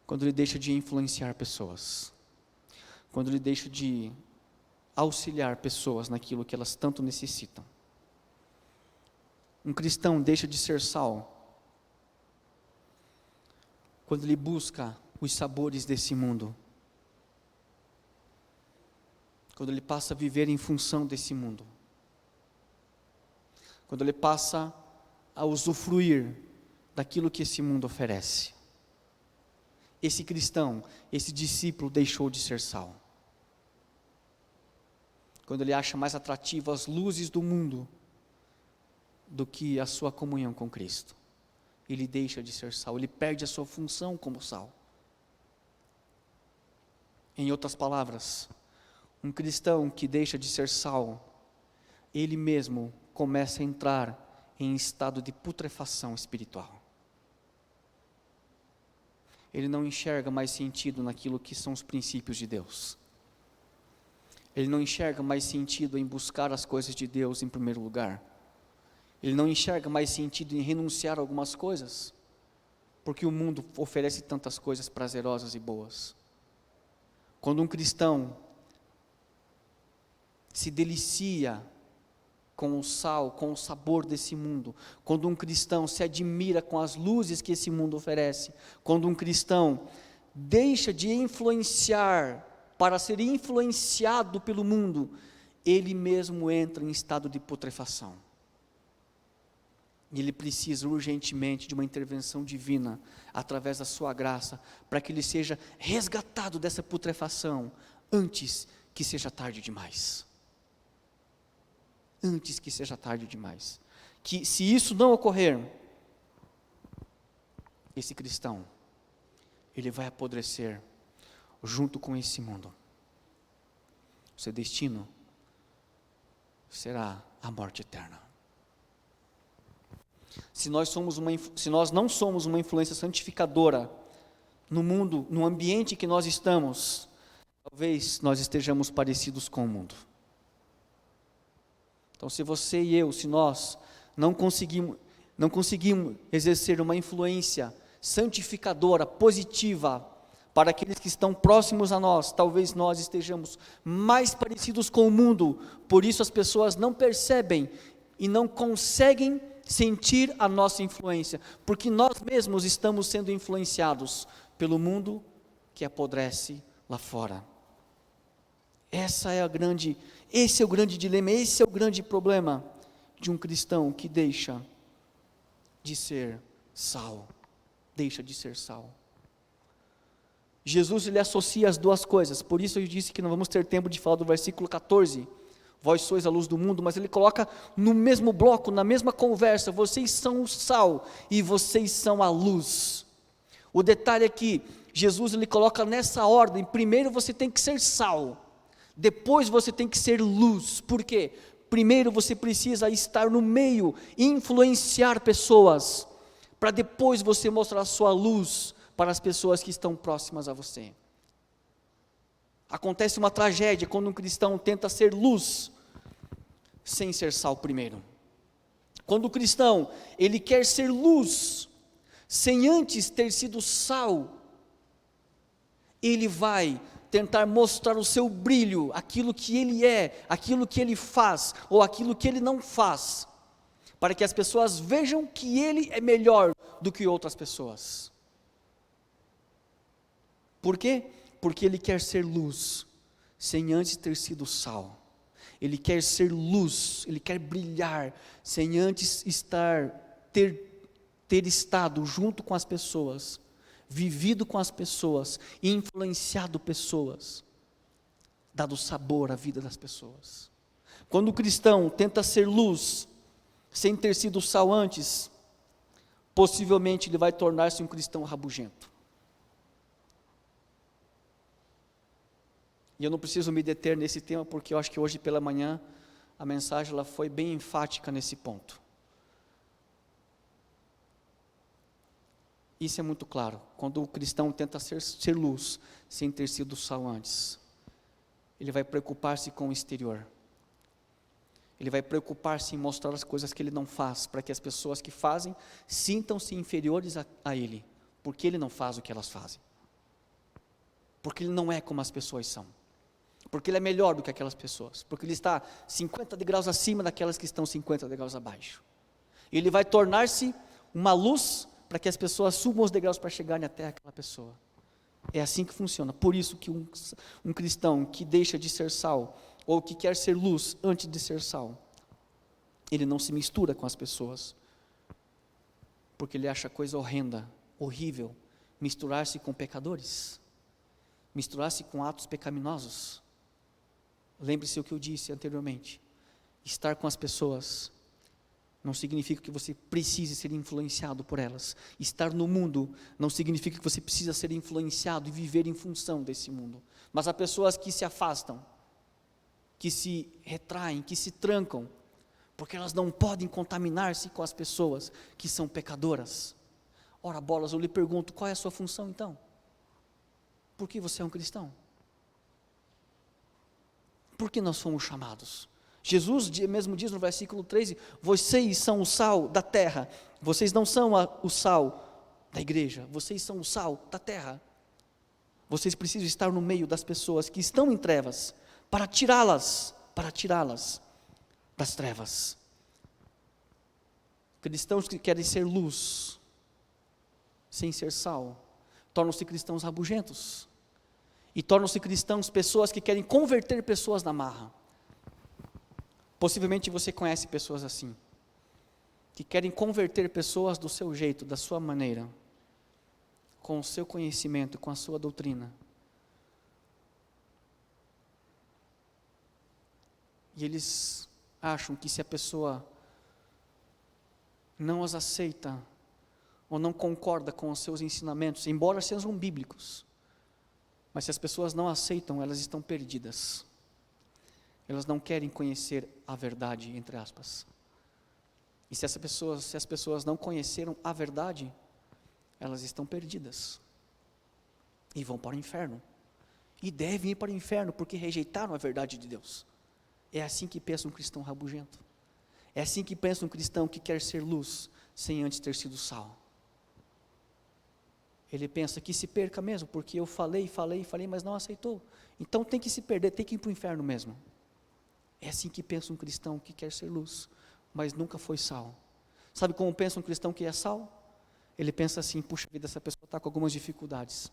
Quando ele deixa de influenciar pessoas, quando ele deixa de auxiliar pessoas naquilo que elas tanto necessitam. Um cristão deixa de ser sal quando ele busca os sabores desse mundo, quando ele passa a viver em função desse mundo, quando ele passa a usufruir daquilo que esse mundo oferece. Esse cristão, esse discípulo deixou de ser sal. Quando ele acha mais atrativo as luzes do mundo do que a sua comunhão com Cristo, ele deixa de ser sal, ele perde a sua função como sal. Em outras palavras, um cristão que deixa de ser sal, ele mesmo começa a entrar em estado de putrefação espiritual. Ele não enxerga mais sentido naquilo que são os princípios de Deus. Ele não enxerga mais sentido em buscar as coisas de Deus em primeiro lugar. Ele não enxerga mais sentido em renunciar a algumas coisas, porque o mundo oferece tantas coisas prazerosas e boas. Quando um cristão se delicia com o sal, com o sabor desse mundo, quando um cristão se admira com as luzes que esse mundo oferece, quando um cristão deixa de influenciar para ser influenciado pelo mundo, ele mesmo entra em estado de putrefação. E ele precisa urgentemente de uma intervenção divina, através da sua graça, para que ele seja resgatado dessa putrefação, antes que seja tarde demais. Antes que seja tarde demais. Que se isso não ocorrer, esse cristão, ele vai apodrecer junto com esse mundo. O seu destino será a morte eterna. Se nós não somos uma influência santificadora no mundo, no ambiente que nós estamos, talvez nós estejamos parecidos com o mundo. Então, se você e eu, se nós não conseguimos exercer uma influência santificadora, positiva, para aqueles que estão próximos a nós, talvez nós estejamos mais parecidos com o mundo, por isso as pessoas não percebem e não conseguem sentir a nossa influência, porque nós mesmos estamos sendo influenciados pelo mundo que apodrece lá fora. Esse é o grande dilema, esse é o grande problema de um cristão que deixa de ser sal. Deixa de ser sal. Jesus, ele associa as duas coisas, por isso eu disse que não vamos ter tempo de falar do versículo 14, vós sois a luz do mundo, mas ele coloca no mesmo bloco, na mesma conversa, vocês são o sal e vocês são a luz. O detalhe é que Jesus, ele coloca nessa ordem, primeiro você tem que ser sal, depois você tem que ser luz. Por quê? Primeiro você precisa estar no meio, influenciar pessoas, para depois você mostrar a sua luz para as pessoas que estão próximas a você. Acontece uma tragédia quando um cristão tenta ser luz, sem ser sal primeiro. Quando o cristão, ele quer ser luz, sem antes ter sido sal, ele vai tentar mostrar o seu brilho, aquilo que ele é, aquilo que ele faz, ou aquilo que ele não faz, para que as pessoas vejam que ele é melhor do que outras pessoas. Por quê? Porque ele quer ser luz, sem antes ter sido sal. Ele quer ser luz, ele quer brilhar, sem antes ter estado junto com as pessoas, vivido com as pessoas, influenciado pessoas, dado sabor à vida das pessoas. Quando o cristão tenta ser luz, sem ter sido sal antes, possivelmente ele vai tornar-se um cristão rabugento. E eu não preciso me deter nesse tema, porque eu acho que hoje pela manhã, a mensagem ela foi bem enfática nesse ponto. Isso é muito claro, quando o cristão tenta ser luz, sem ter sido sal antes, ele vai preocupar-se com o exterior, ele vai preocupar-se em mostrar as coisas que ele não faz, para que as pessoas que fazem, sintam-se inferiores a ele, porque ele não faz o que elas fazem, porque ele não é como as pessoas são, porque ele é melhor do que aquelas pessoas, porque ele está 50 degraus acima daquelas que estão 50 degraus abaixo, ele vai tornar-se uma luz, para que as pessoas subam os degraus para chegarem até aquela pessoa. É assim que funciona. Por isso que um cristão que deixa de ser sal, ou que quer ser luz antes de ser sal, ele não se mistura com as pessoas, porque ele acha coisa horrenda, horrível, misturar-se com pecadores, misturar-se com atos pecaminosos. Lembre-se o que eu disse anteriormente, estar com as pessoas não significa que você precise ser influenciado por elas. Estar no mundo não significa que você precisa ser influenciado e viver em função desse mundo. Mas há pessoas que se afastam, que se retraem, que se trancam, porque elas não podem contaminar-se com as pessoas que são pecadoras. Ora bolas, eu lhe pergunto, qual é a sua função então? Por que você é um cristão? Por que nós fomos chamados? Jesus mesmo diz no versículo 13, vocês são o sal da terra, vocês não são o sal da igreja, vocês são o sal da terra. Vocês precisam estar no meio das pessoas que estão em trevas, para tirá-las das trevas. Cristãos que querem ser luz, sem ser sal, tornam-se cristãos rabugentos, e tornam-se cristãos, pessoas que querem converter pessoas na marra. Possivelmente você conhece pessoas assim, que querem converter pessoas do seu jeito, da sua maneira, com o seu conhecimento, com a sua doutrina. E eles acham que se a pessoa não as aceita, ou não concorda com os seus ensinamentos, embora sejam bíblicos, mas se as pessoas não aceitam, elas estão perdidas. Elas não querem conhecer a verdade, entre aspas. E se as pessoas não conheceram a verdade, elas estão perdidas. E vão para o inferno. E devem ir para o inferno, porque rejeitaram a verdade de Deus. É assim que pensa um cristão rabugento. É assim que pensa um cristão que quer ser luz, sem antes ter sido sal. Ele pensa que se perca mesmo, porque eu falei, mas não aceitou. Então tem que se perder, tem que ir para o inferno mesmo. É assim que pensa um cristão que quer ser luz, mas nunca foi sal. Sabe como pensa um cristão que é sal? Ele pensa assim, puxa vida, essa pessoa está com algumas dificuldades.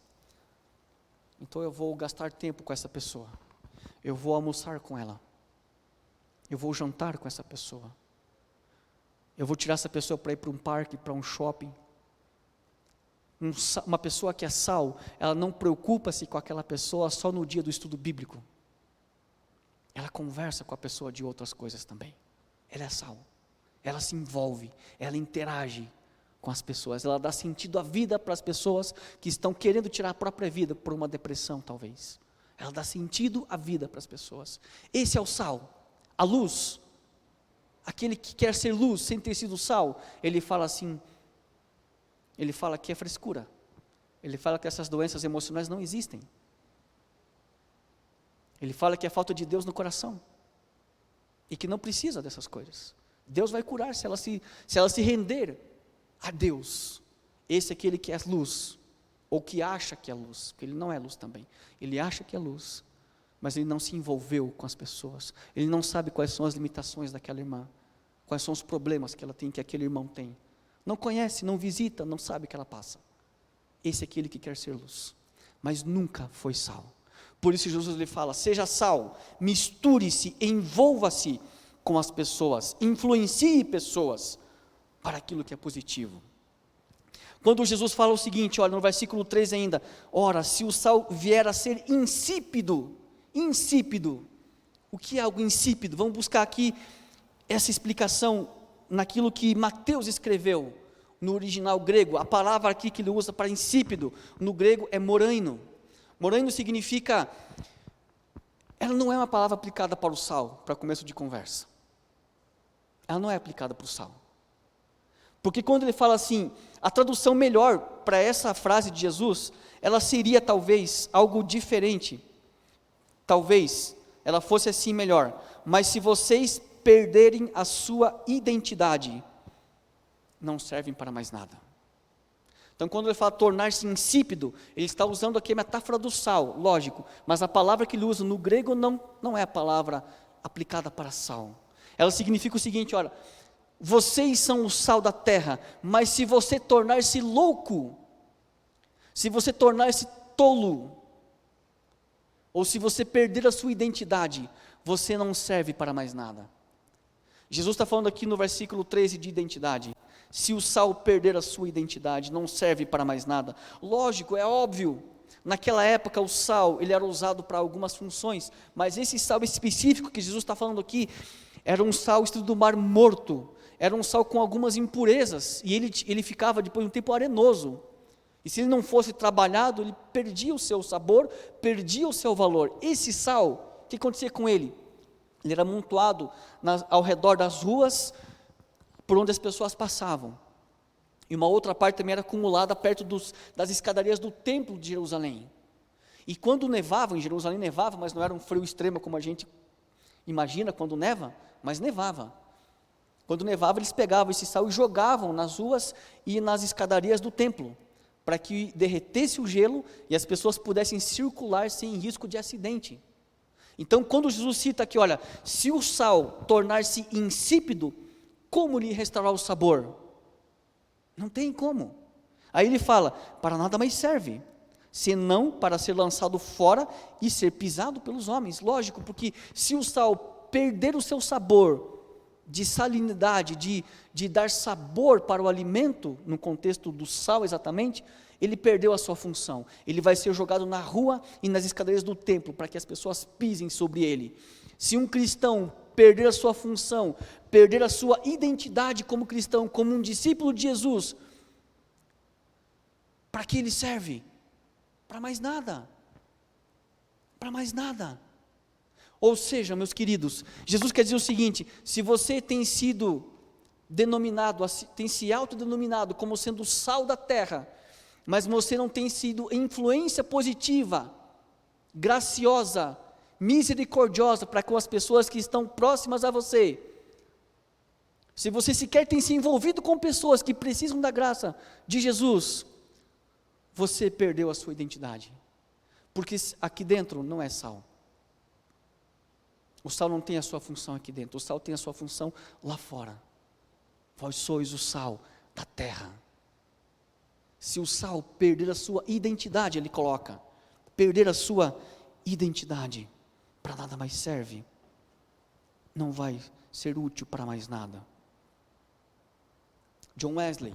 Então eu vou gastar tempo com essa pessoa. Eu vou almoçar com ela. Eu vou jantar com essa pessoa. Eu vou tirar essa pessoa para ir para um parque, para um shopping. Uma pessoa que é sal, ela não preocupa-se com aquela pessoa só no dia do estudo bíblico. Ela conversa com a pessoa de outras coisas também. Ela é sal. Ela se envolve, ela interage com as pessoas. Ela dá sentido à vida para as pessoas que estão querendo tirar a própria vida por uma depressão, talvez. Ela dá sentido à vida para as pessoas. Esse é o sal. A luz. Aquele que quer ser luz sem ter sido sal, ele fala assim, ele fala que é frescura. Ele fala que essas doenças emocionais não existem. Ele fala que é falta de Deus no coração. E que não precisa dessas coisas. Deus vai curar se ela se render a Deus. Esse é aquele que é luz. Ou que acha que é luz. Porque ele não é luz também. Ele acha que é luz. Mas ele não se envolveu com as pessoas. Ele não sabe quais são as limitações daquela irmã. Quais são os problemas que ela tem, que aquele irmão tem. Não conhece, não visita, não sabe o que ela passa. Esse é aquele que quer ser luz. Mas nunca foi sal. Por isso Jesus lhe fala, seja sal, misture-se, envolva-se com as pessoas, influencie pessoas para aquilo que é positivo. Quando Jesus fala o seguinte, olha no versículo 3 ainda, ora, se o sal vier a ser insípido, o que é algo insípido? Vamos buscar aqui essa explicação naquilo que Mateus escreveu, no original grego. A palavra aqui que ele usa para insípido, no grego é moraino. Moraino significa, ela não é uma palavra aplicada para o sal, para começo de conversa. Ela não é aplicada para o sal. Porque quando ele fala assim, a tradução melhor para essa frase de Jesus, ela seria talvez algo diferente. Talvez ela fosse assim melhor. Mas se vocês perderem a sua identidade, não servem para mais nada. Então quando ele fala tornar-se insípido, ele está usando aqui a metáfora do sal, lógico. Mas a palavra que ele usa no grego não é a palavra aplicada para sal. Ela significa o seguinte, olha, vocês são o sal da terra, mas se você tornar-se louco, se você tornar-se tolo, ou se você perder a sua identidade, você não serve para mais nada. Jesus está falando aqui no versículo 13 de identidade. Se o sal perder a sua identidade, não serve para mais nada. Lógico, é óbvio, naquela época o sal, ele era usado para algumas funções, mas esse sal específico que Jesus está falando aqui, era um sal estilo do mar morto, era um sal com algumas impurezas, e ele ficava depois de um tempo arenoso, e se ele não fosse trabalhado, ele perdia o seu sabor, perdia o seu valor. Esse sal, o que acontecia com ele? Ele era amontoado ao redor das ruas, por onde as pessoas passavam, e uma outra parte também era acumulada perto das escadarias do templo de Jerusalém. E quando nevava, em Jerusalém nevava, mas não era um frio extremo como a gente imagina quando neva, mas nevava. Quando nevava, eles pegavam esse sal e jogavam nas ruas e nas escadarias do templo, para que derretesse o gelo e as pessoas pudessem circular sem risco de acidente. Então, quando Jesus cita aqui, olha, se o sal tornar-se insípido, como lhe restaurar o sabor? Não tem como. Aí ele fala, para nada mais serve, senão para ser lançado fora e ser pisado pelos homens. Lógico, porque se o sal perder o seu sabor, de salinidade, de dar sabor para o alimento, no contexto do sal exatamente, ele perdeu a sua função. Ele vai ser jogado na rua e nas escadarias do templo, para que as pessoas pisem sobre ele. Se um cristão perder a sua função, perder a sua identidade como cristão, como um discípulo de Jesus, para que ele serve? Para mais nada. Para mais nada. Ou seja, meus queridos, Jesus quer dizer o seguinte, se você tem sido denominado, tem se autodenominado como sendo o sal da terra, mas você não tem sido influência positiva, graciosa, misericordiosa para com as pessoas que estão próximas a você, se você sequer tem se envolvido com pessoas que precisam da graça de Jesus, você perdeu a sua identidade, porque aqui dentro não é sal. O sal não tem a sua função aqui dentro, o sal tem a sua função lá fora. Vós sois o sal da terra. Se o sal perder a sua identidade, ele coloca, perder a sua identidade, para nada mais serve, não vai ser útil para mais nada. John Wesley,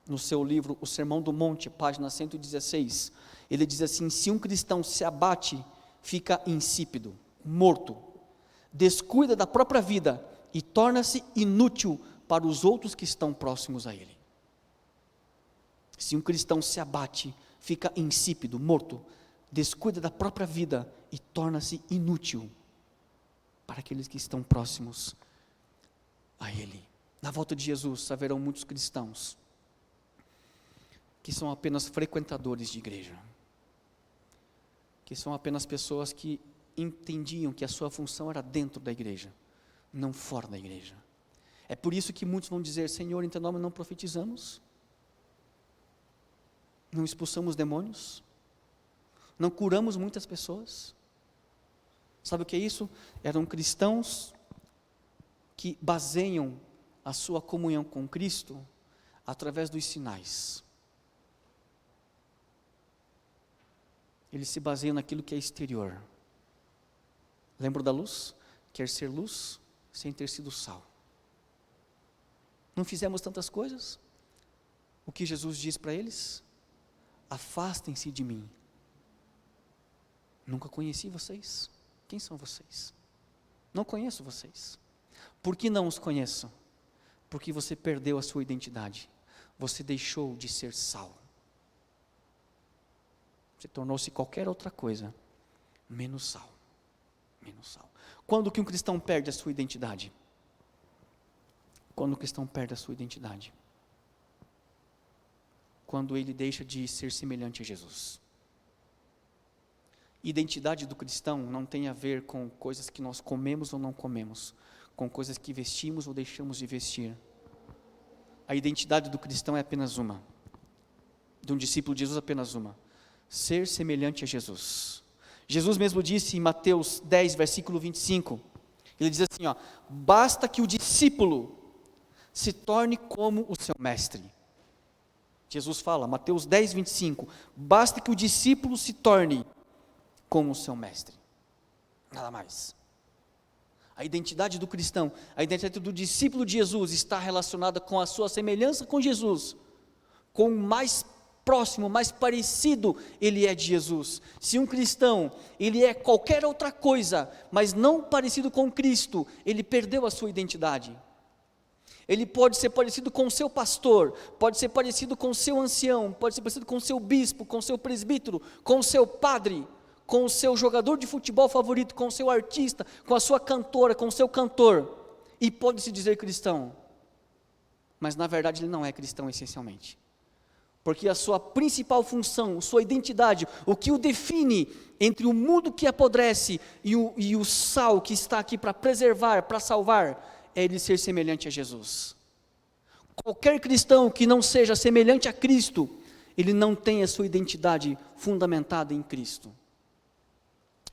no seu livro O Sermão do Monte, página 116, ele diz assim: se um cristão se abate, fica insípido, morto, descuida da própria vida e torna-se inútil para os outros que estão próximos a ele. Se um cristão se abate, fica insípido, morto, descuida da própria vida e torna-se inútil para aqueles que estão próximos a ele. Na volta de Jesus haverão muitos cristãos que são apenas frequentadores de igreja, que são apenas pessoas que entendiam que a sua função era dentro da igreja, não fora da igreja. É por isso que muitos vão dizer: Senhor, em teu nome não profetizamos, não expulsamos demônios, não curamos muitas pessoas. Sabe o que é isso? Eram cristãos que baseiam a sua comunhão com Cristo através dos sinais. Eles se baseiam naquilo que é exterior. Lembra da luz? Quer ser luz sem ter sido sal. Não fizemos tantas coisas? O que Jesus diz para eles? Afastem-se de mim. Nunca conheci vocês. Quem são vocês? Não conheço vocês. Por que não os conheço? Porque você perdeu a sua identidade. Você deixou de ser sal. Você tornou-se qualquer outra coisa, menos sal. Menos sal. Quando que um cristão perde a sua identidade? Quando o cristão perde a sua identidade? Quando ele deixa de ser semelhante a Jesus. Identidade do cristão não tem a ver com coisas que nós comemos ou não comemos, com coisas que vestimos ou deixamos de vestir. A identidade do cristão é apenas uma, de um discípulo de Jesus apenas uma: ser semelhante a Jesus. Jesus mesmo disse em Mateus 10, versículo 25, ele diz assim, basta que o discípulo se torne como o seu mestre. Jesus fala, Mateus 10, 25, basta que o discípulo se torne como o seu mestre, nada mais. A identidade do cristão, a identidade do discípulo de Jesus está relacionada com a sua semelhança com Jesus, com o mais próximo, mais parecido ele é de Jesus. Se um cristão, ele é qualquer outra coisa, mas não parecido com Cristo, ele perdeu a sua identidade. Ele pode ser parecido com o seu pastor, pode ser parecido com o seu ancião, pode ser parecido com o seu bispo, com o seu presbítero, com o seu padre, com o seu jogador de futebol favorito, com o seu artista, com a sua cantora, com o seu cantor, e pode se dizer cristão, mas na verdade ele não é cristão essencialmente, porque a sua principal função, sua identidade, o que o define entre o mundo que apodrece e o sal que está aqui para preservar, para salvar, é ele ser semelhante a Jesus. Qualquer cristão que não seja semelhante a Cristo, ele não tem a sua identidade fundamentada em Cristo.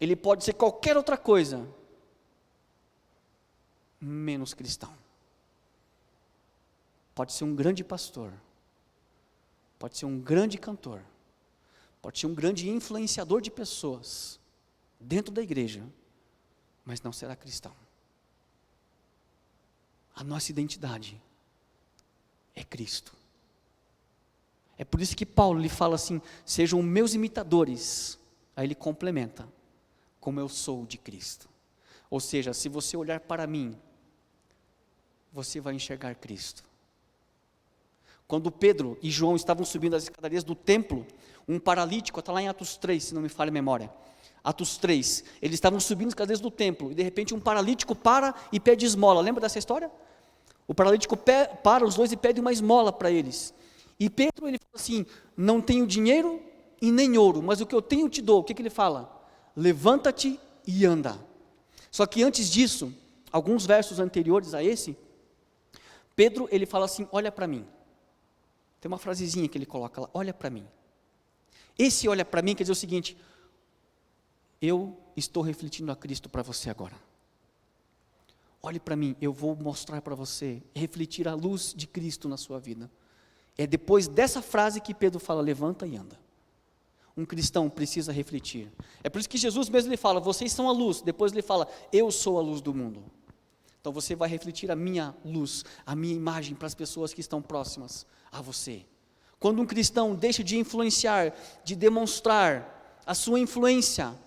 Ele pode ser qualquer outra coisa, menos cristão. Pode ser um grande pastor, pode ser um grande cantor, pode ser um grande influenciador de pessoas dentro da igreja, mas não será cristão. A nossa identidade é Cristo. É por isso que Paulo lhe fala assim, sejam meus imitadores. Aí ele complementa, como eu sou de Cristo. Ou seja, se você olhar para mim, você vai enxergar Cristo. Quando Pedro e João estavam subindo as escadarias do templo, um paralítico, está lá em Atos 3, se não me falha a memória, Atos 3, eles estavam subindo as escadarias do templo, e de repente um paralítico para e pede esmola, lembra dessa história? O paralítico para os dois e pede uma esmola para eles, e Pedro ele fala assim, não tenho dinheiro e nem ouro, mas o que eu tenho te dou. O que ele fala? Levanta-te e anda. Só que antes disso, alguns versos anteriores a esse, Pedro ele fala assim, olha para mim. Tem uma frasezinha que ele coloca lá, olha para mim. Esse olha para mim quer dizer o seguinte, eu estou refletindo a Cristo para você agora. Olhe para mim, eu vou mostrar para você, refletir a luz de Cristo na sua vida. É depois dessa frase que Pedro fala, levanta e anda. Um cristão precisa refletir. É por isso que Jesus mesmo lhe fala, vocês são a luz. Depois ele fala, eu sou a luz do mundo. Então você vai refletir a minha luz, a minha imagem para as pessoas que estão próximas a você. Quando um cristão deixa de influenciar, de demonstrar a sua influência,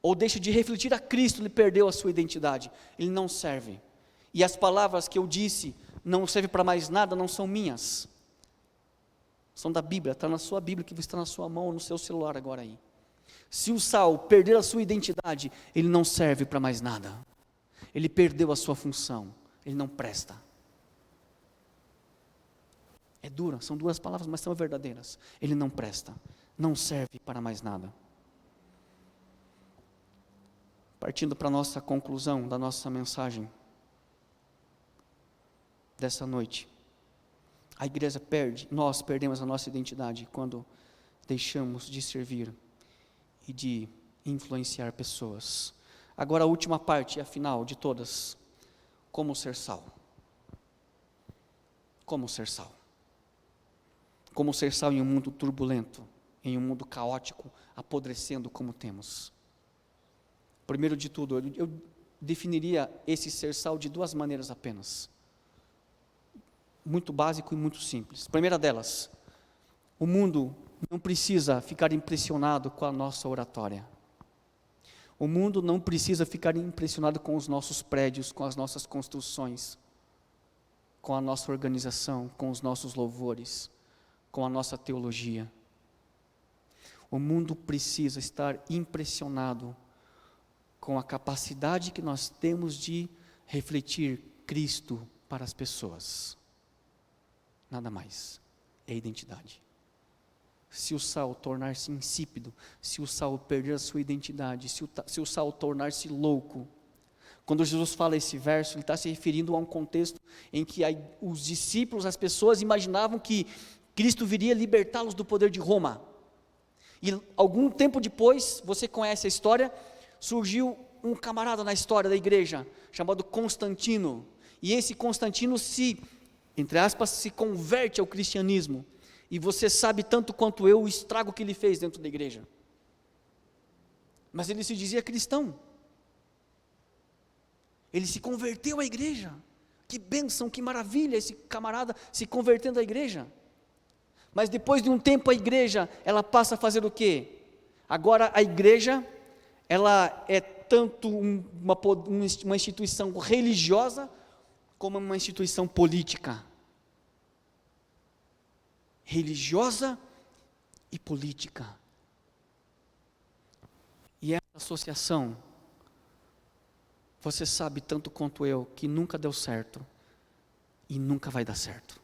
ou deixa de refletir a Cristo, ele perdeu a sua identidade, ele não serve. E as palavras que eu disse, não servem para mais nada, não são minhas, são da Bíblia, está na sua Bíblia, que está na sua mão, ou no seu celular agora aí. Se o sal perder a sua identidade, ele não serve para mais nada, ele perdeu a sua função, ele não presta. É dura, são duras palavras, mas são verdadeiras. Ele não presta, não serve para mais nada. Partindo para a nossa conclusão da nossa mensagem dessa noite, a igreja nós perdemos a nossa identidade quando deixamos de servir e de influenciar pessoas. Agora a última parte, a final de todas, como ser sal. Como ser sal. Como ser sal em um mundo turbulento, em um mundo caótico, apodrecendo como temos. Primeiro de tudo, eu definiria esse ser sal de duas maneiras apenas. Muito básico e muito simples. Primeira delas, o mundo não precisa ficar impressionado com a nossa oratória. O mundo não precisa ficar impressionado com os nossos prédios, com as nossas construções, com a nossa organização, com os nossos louvores, com a nossa teologia. O mundo precisa estar impressionado com a capacidade que nós temos de refletir Cristo para as pessoas. Nada mais, é identidade. Se o sal tornar-se insípido, se o sal perder a sua identidade, se o sal tornar-se louco, quando Jesus fala esse verso, ele está se referindo a um contexto em que os discípulos, as pessoas imaginavam que Cristo viria libertá-los do poder de Roma. E algum tempo depois, você conhece a história, surgiu um camarada na história da igreja, chamado Constantino, e esse Constantino entre aspas, se converte ao cristianismo, e você sabe tanto quanto eu o estrago que ele fez dentro da igreja, mas ele se dizia cristão, ele se converteu à igreja, que bênção, que maravilha esse camarada se convertendo à igreja, mas depois de um tempo a igreja, ela passa a fazer o quê? Agora a igreja, ela é tanto uma instituição religiosa, como uma instituição política. Religiosa e política. E essa associação, você sabe tanto quanto eu, que nunca deu certo, e nunca vai dar certo.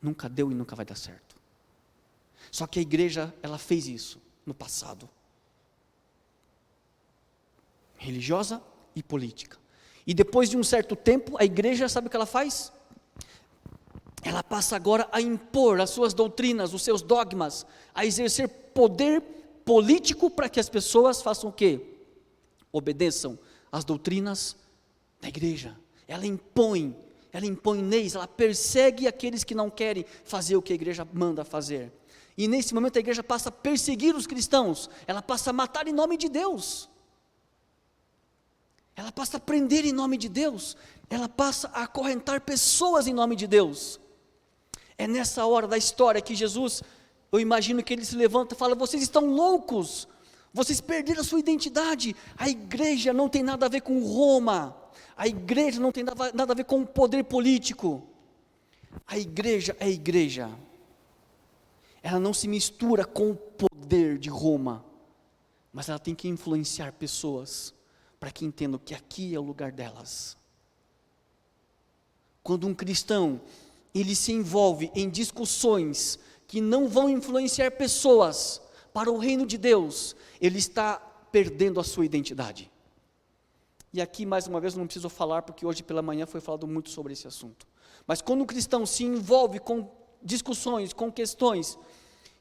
Nunca deu e nunca vai dar certo. Só que a igreja, ela fez isso no passado. Religiosa e política. E depois de um certo tempo, a igreja, sabe o que ela faz? Ela passa agora a impor as suas doutrinas, os seus dogmas, a exercer poder político para que as pessoas façam o quê? Obedeçam às doutrinas da igreja. Ela impõe leis, ela persegue aqueles que não querem fazer o que a igreja manda fazer. E nesse momento a igreja passa a perseguir os cristãos, ela passa a matar em nome de Deus. Ela passa a prender em nome de Deus, ela passa a acorrentar pessoas em nome de Deus. É nessa hora da história que Jesus, eu imagino que ele se levanta e fala: vocês estão loucos, vocês perderam a sua identidade, a igreja não tem nada a ver com Roma, a igreja não tem nada a ver com o poder político, a igreja é a igreja, ela não se mistura com o poder de Roma, mas ela tem que influenciar pessoas, para que entendam que aqui é o lugar delas. Quando um cristão, ele se envolve em discussões que não vão influenciar pessoas para o reino de Deus, ele está perdendo a sua identidade. E aqui mais uma vez eu não preciso falar, porque hoje pela manhã foi falado muito sobre esse assunto. Mas quando um cristão se envolve com discussões, com questões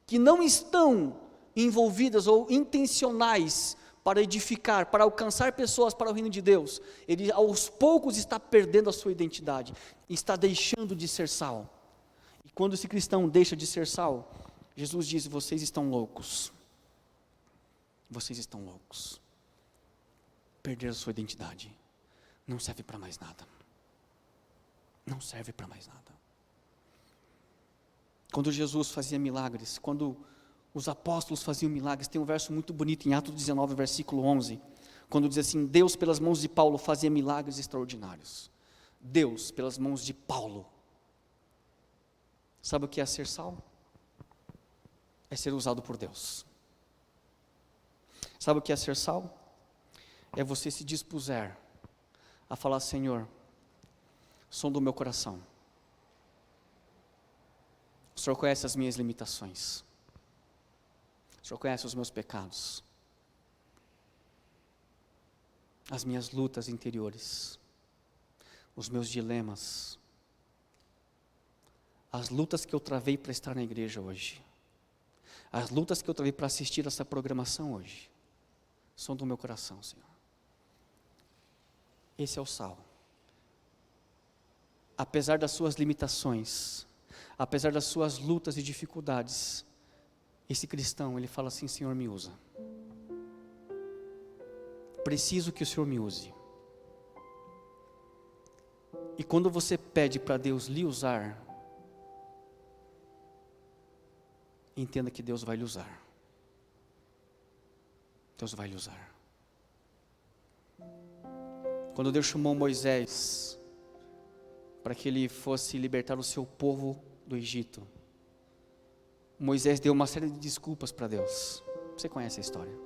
que não estão envolvidas ou intencionais para edificar, para alcançar pessoas para o reino de Deus, ele aos poucos está perdendo a sua identidade, está deixando de ser sal. E quando esse cristão deixa de ser sal, Jesus diz: vocês estão loucos. Vocês estão loucos. Perderam a sua identidade. não serve para mais nada. Não serve para mais nada. Quando Jesus fazia milagres, quando os apóstolos faziam milagres, tem um verso muito bonito em Atos 19, versículo 11, quando diz assim: Deus pelas mãos de Paulo fazia milagres extraordinários. Deus pelas mãos de Paulo. Sabe o que é ser sal? É ser usado por Deus. Sabe o que é ser sal? É você se dispuser a falar: Senhor, som do meu coração. O Senhor conhece as minhas limitações. O Senhor conhece os meus pecados. As minhas lutas interiores. Os meus dilemas. As lutas que eu travei para estar na igreja hoje. As lutas que eu travei para assistir essa programação hoje. Som do meu coração, Senhor. Esse é o sal. Apesar das suas limitações, apesar das suas lutas e dificuldades, esse cristão, ele fala assim: Senhor, me usa. Preciso que o Senhor me use. E quando você pede para Deus lhe usar, entenda que Deus vai lhe usar. Deus vai lhe usar. Quando Deus chamou Moisés para que ele fosse libertar o seu povo do Egito, Moisés deu uma série de desculpas para Deus. Você conhece a história.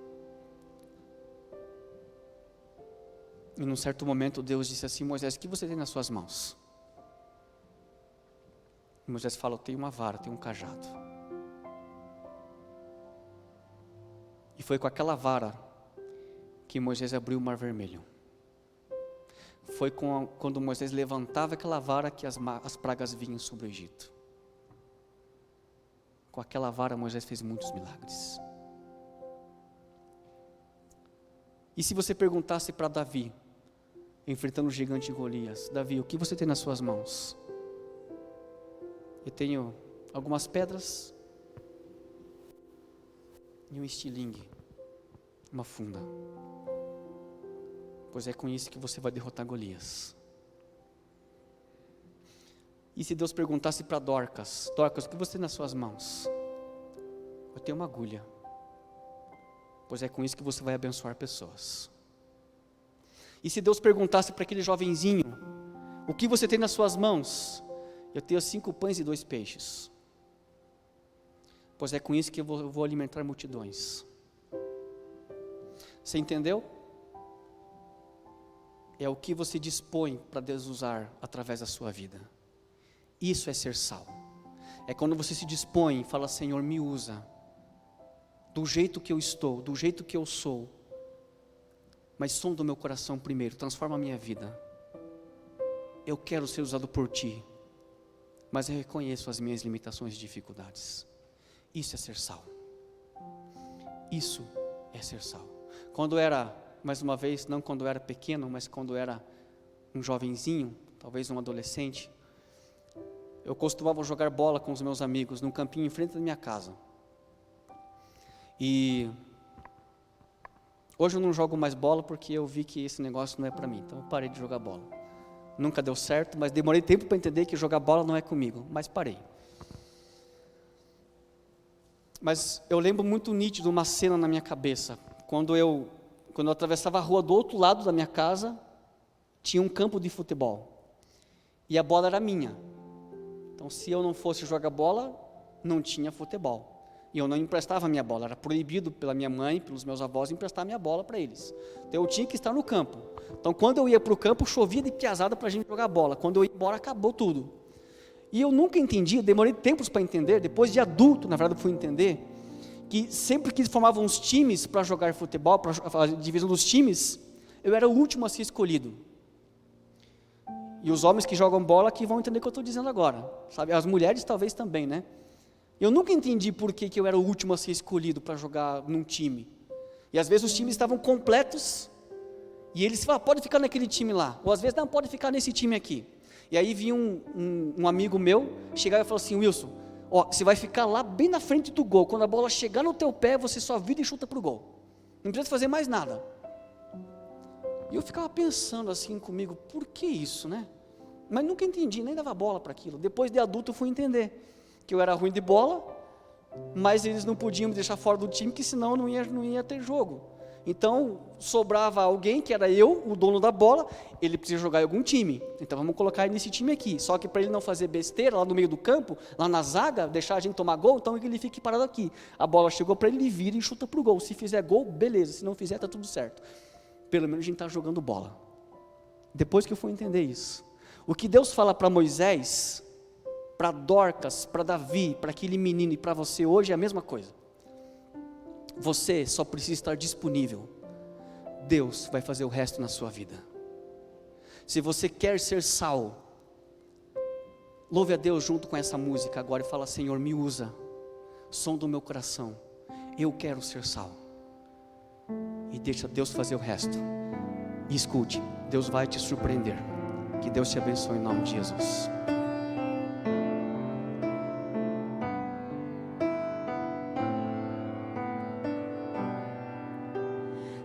E num certo momento Deus disse assim: Moisés, o que você tem nas suas mãos? E Moisés fala: eu tenho uma vara, tenho um cajado. E foi com aquela vara que Moisés abriu o Mar Vermelho. Foi quando Moisés levantava aquela vara que as pragas vinham sobre o Egito. Com aquela vara Moisés fez muitos milagres. E se você perguntasse para Davi, enfrentando o gigante Golias: Davi, o que você tem nas suas mãos? Eu tenho algumas pedras e um estilingue, uma funda. Pois é com isso que você vai derrotar Golias. E se Deus perguntasse para Dorcas: Dorcas, o que você tem nas suas mãos? Eu tenho uma agulha. Pois é com isso que você vai abençoar pessoas. E se Deus perguntasse para aquele jovenzinho: o que você tem nas suas mãos? Eu tenho 5 pães e 2 peixes. Pois é com isso que eu vou alimentar multidões. Você entendeu? É o que você dispõe para Deus usar através da sua vida. Isso é ser sal. É quando você se dispõe e fala: Senhor, me usa. Do jeito que eu estou, do jeito que eu sou. Mas som do meu coração primeiro, transforma a minha vida. Eu quero ser usado por Ti. Mas eu reconheço as minhas limitações e dificuldades. Isso é ser sal. Isso é ser sal. Quando era, mais uma vez, não quando eu era pequeno, mas quando eu era um jovenzinho, talvez um adolescente, eu costumava jogar bola com os meus amigos num campinho em frente da minha casa. E hoje eu não jogo mais bola porque eu vi que esse negócio não é para mim, então eu parei de jogar bola. Nunca deu certo, mas demorei tempo para entender que jogar bola não é comigo, mas parei. Mas eu lembro muito nítido uma cena na minha cabeça. Quando eu atravessava a rua do outro lado da minha casa, tinha um campo de futebol. E a bola era minha. Então, se eu não fosse jogar bola, não tinha futebol. E eu não emprestava a minha bola. Era proibido pela minha mãe, pelos meus avós, emprestar a minha bola para eles. Então, eu tinha que estar no campo. Então, quando eu ia para o campo, chovia de piazada para a gente jogar bola. Quando eu ia embora, acabou tudo. E eu nunca entendi, demorei tempos para entender, depois de adulto, na verdade, eu fui entender, que sempre que formavam uns times para jogar futebol, para a divisão dos times, eu era o último a ser escolhido. E os homens que jogam bola que vão entender o que eu estou dizendo agora, sabe? As mulheres talvez também, né? Eu nunca entendi por que eu era o último a ser escolhido para jogar num time. E às vezes os times estavam completos, e eles falavam: pode ficar naquele time lá, ou às vezes não, pode ficar nesse time aqui. E aí vinha um amigo meu, chegava e falou assim: Wilson, ó, você vai ficar lá bem na frente do gol, quando a bola chegar no teu pé, você só vira e chuta para o gol. Não precisa fazer mais nada. E eu ficava pensando assim comigo, por que isso, né? Mas nunca entendi, nem dava bola para aquilo. Depois de adulto eu fui entender que eu era ruim de bola, mas eles não podiam me deixar fora do time, que senão não ia ter jogo. Então sobrava alguém, que era eu, o dono da bola, ele precisa jogar em algum time, então vamos colocar ele nesse time aqui. Só que para ele não fazer besteira lá no meio do campo, lá na zaga, deixar a gente tomar gol, então ele fique parado aqui. A bola chegou para ele, ele vira e chuta pro gol. Se fizer gol, beleza, se não fizer, tá tudo certo. Pelo menos a gente está jogando bola. Depois que eu fui entender isso, o que Deus fala para Moisés, para Dorcas, para Davi, para aquele menino e para você hoje é a mesma coisa. Você só precisa estar disponível. Deus vai fazer o resto na sua vida. Se você quer ser sal, louve a Deus junto com essa música agora e fala: Senhor, me usa, som do meu coração, eu quero ser sal. E deixa Deus fazer o resto. E escute, Deus vai te surpreender. Que Deus te abençoe em nome de Jesus.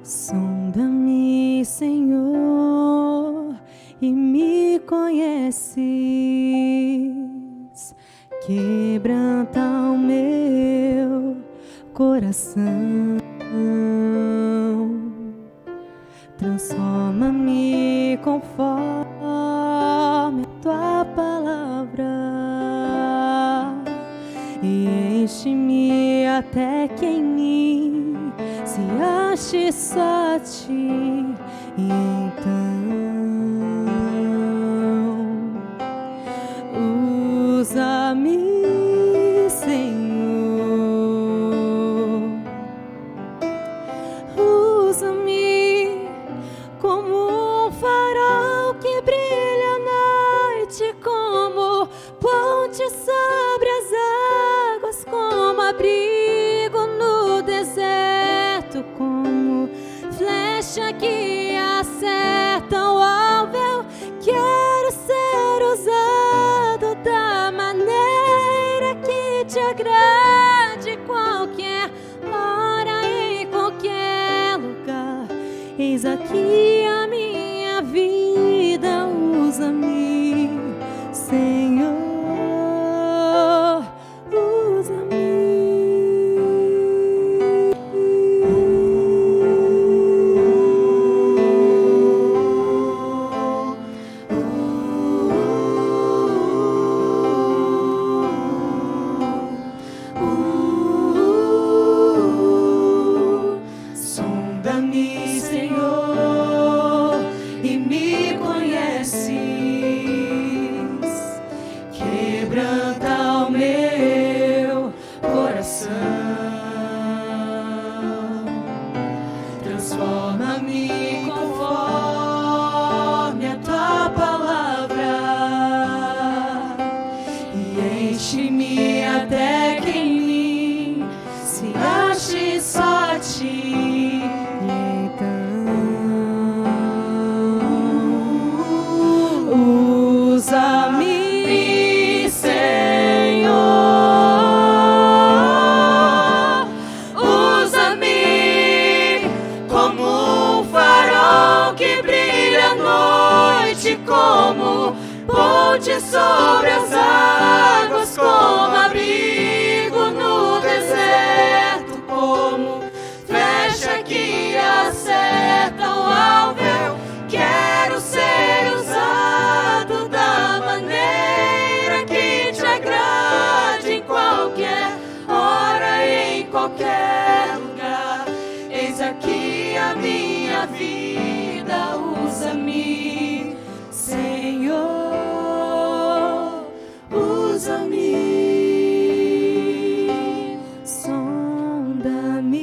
Sonda-me, Senhor, e me conheces. Quebranta o meu coração. Transforma-me conforme a tua palavra e enche-me até que em mim se ache só a ti. E então usa-me, Senhor, usa-me como um farol que brilha à noite, como ponte sobre as águas, como abrigo no deserto, como flecha que acerta o alvo. Eu quero ser usado da maneira que te agrade, qualquer hora, em qualquer lugar. Eis aqui a minha vida, usa-me, Senhor, usa-me. Sonda-me, Senhor, e me conheces. Quebranta o meu coração. Transforma-me conforme a tua palavra e enche-me até que em mim se ache só a ti. Usa-me, Senhor, usa-me como um farol que brilha à noite, como ponte sobre as águas, como abrigo no deserto, como flecha que acerta o alvo. Eu quero ser usado da maneira que te agrade, em qualquer hora, em qualquer lugar. Eis aqui a minha vida, usa-me, Senhor, usa-me. Sonda-me,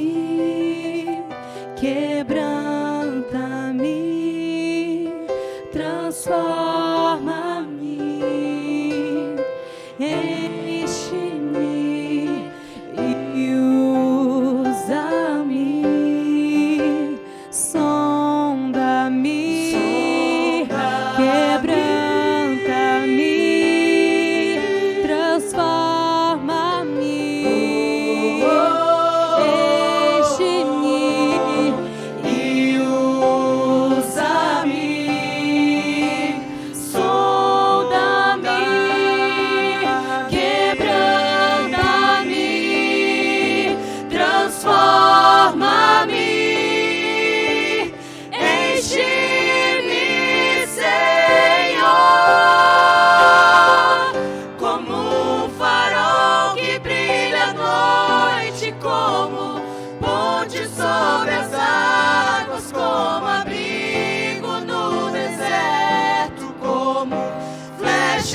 quebranta-me, transforma-me, enche-me e usa-me. Sonda-me, quebranta-me, transforma-me, enche-me e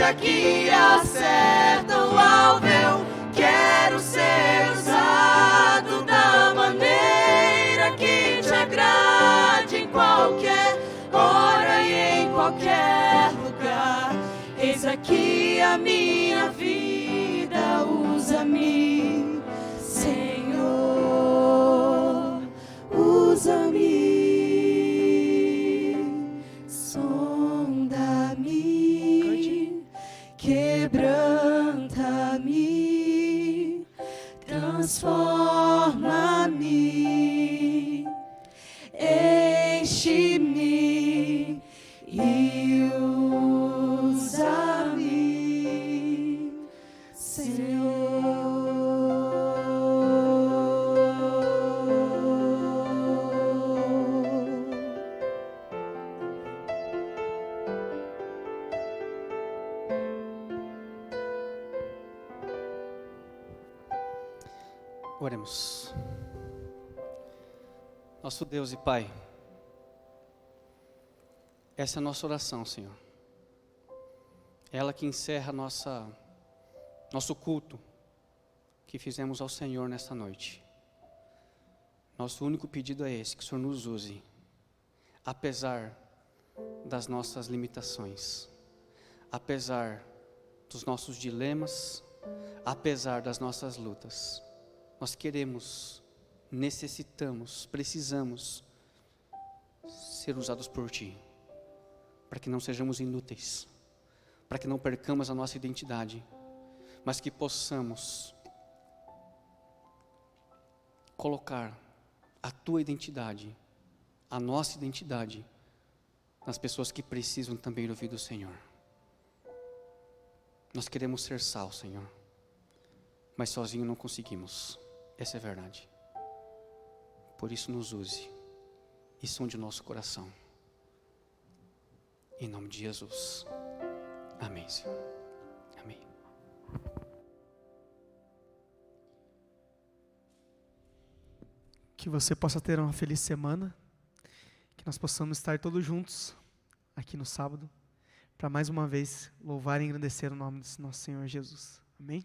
maneira que acerta o alvo. Eu quero ser usado da maneira que te agrade, em qualquer hora e em qualquer lugar. Eis aqui a minha vida, usa-me, Senhor, usa-me, sonda-me, quebranta-me, transforma-me, enche-me e usa-me, Senhor. Oremos. Nosso Deus e Pai, essa é a nossa oração, Senhor. Ela que encerra nosso culto que fizemos ao Senhor nesta noite. Nosso único pedido é esse, que o Senhor nos use, apesar das nossas limitações, apesar dos nossos dilemas, apesar das nossas lutas. Nós queremos, necessitamos, precisamos ser usados por Ti, para que não sejamos inúteis, para que não percamos a nossa identidade, mas que possamos colocar a Tua identidade, a nossa identidade, nas pessoas que precisam também ouvir do Senhor. Nós queremos ser sal, Senhor, mas sozinho não conseguimos, essa é a verdade. Por isso nos use e sonde o nosso coração. Em nome de Jesus. Amém, Senhor. Amém. Que você possa ter uma feliz semana. Que nós possamos estar todos juntos aqui no sábado, para mais uma vez louvar e engrandecer o nome do nosso Senhor Jesus. Amém?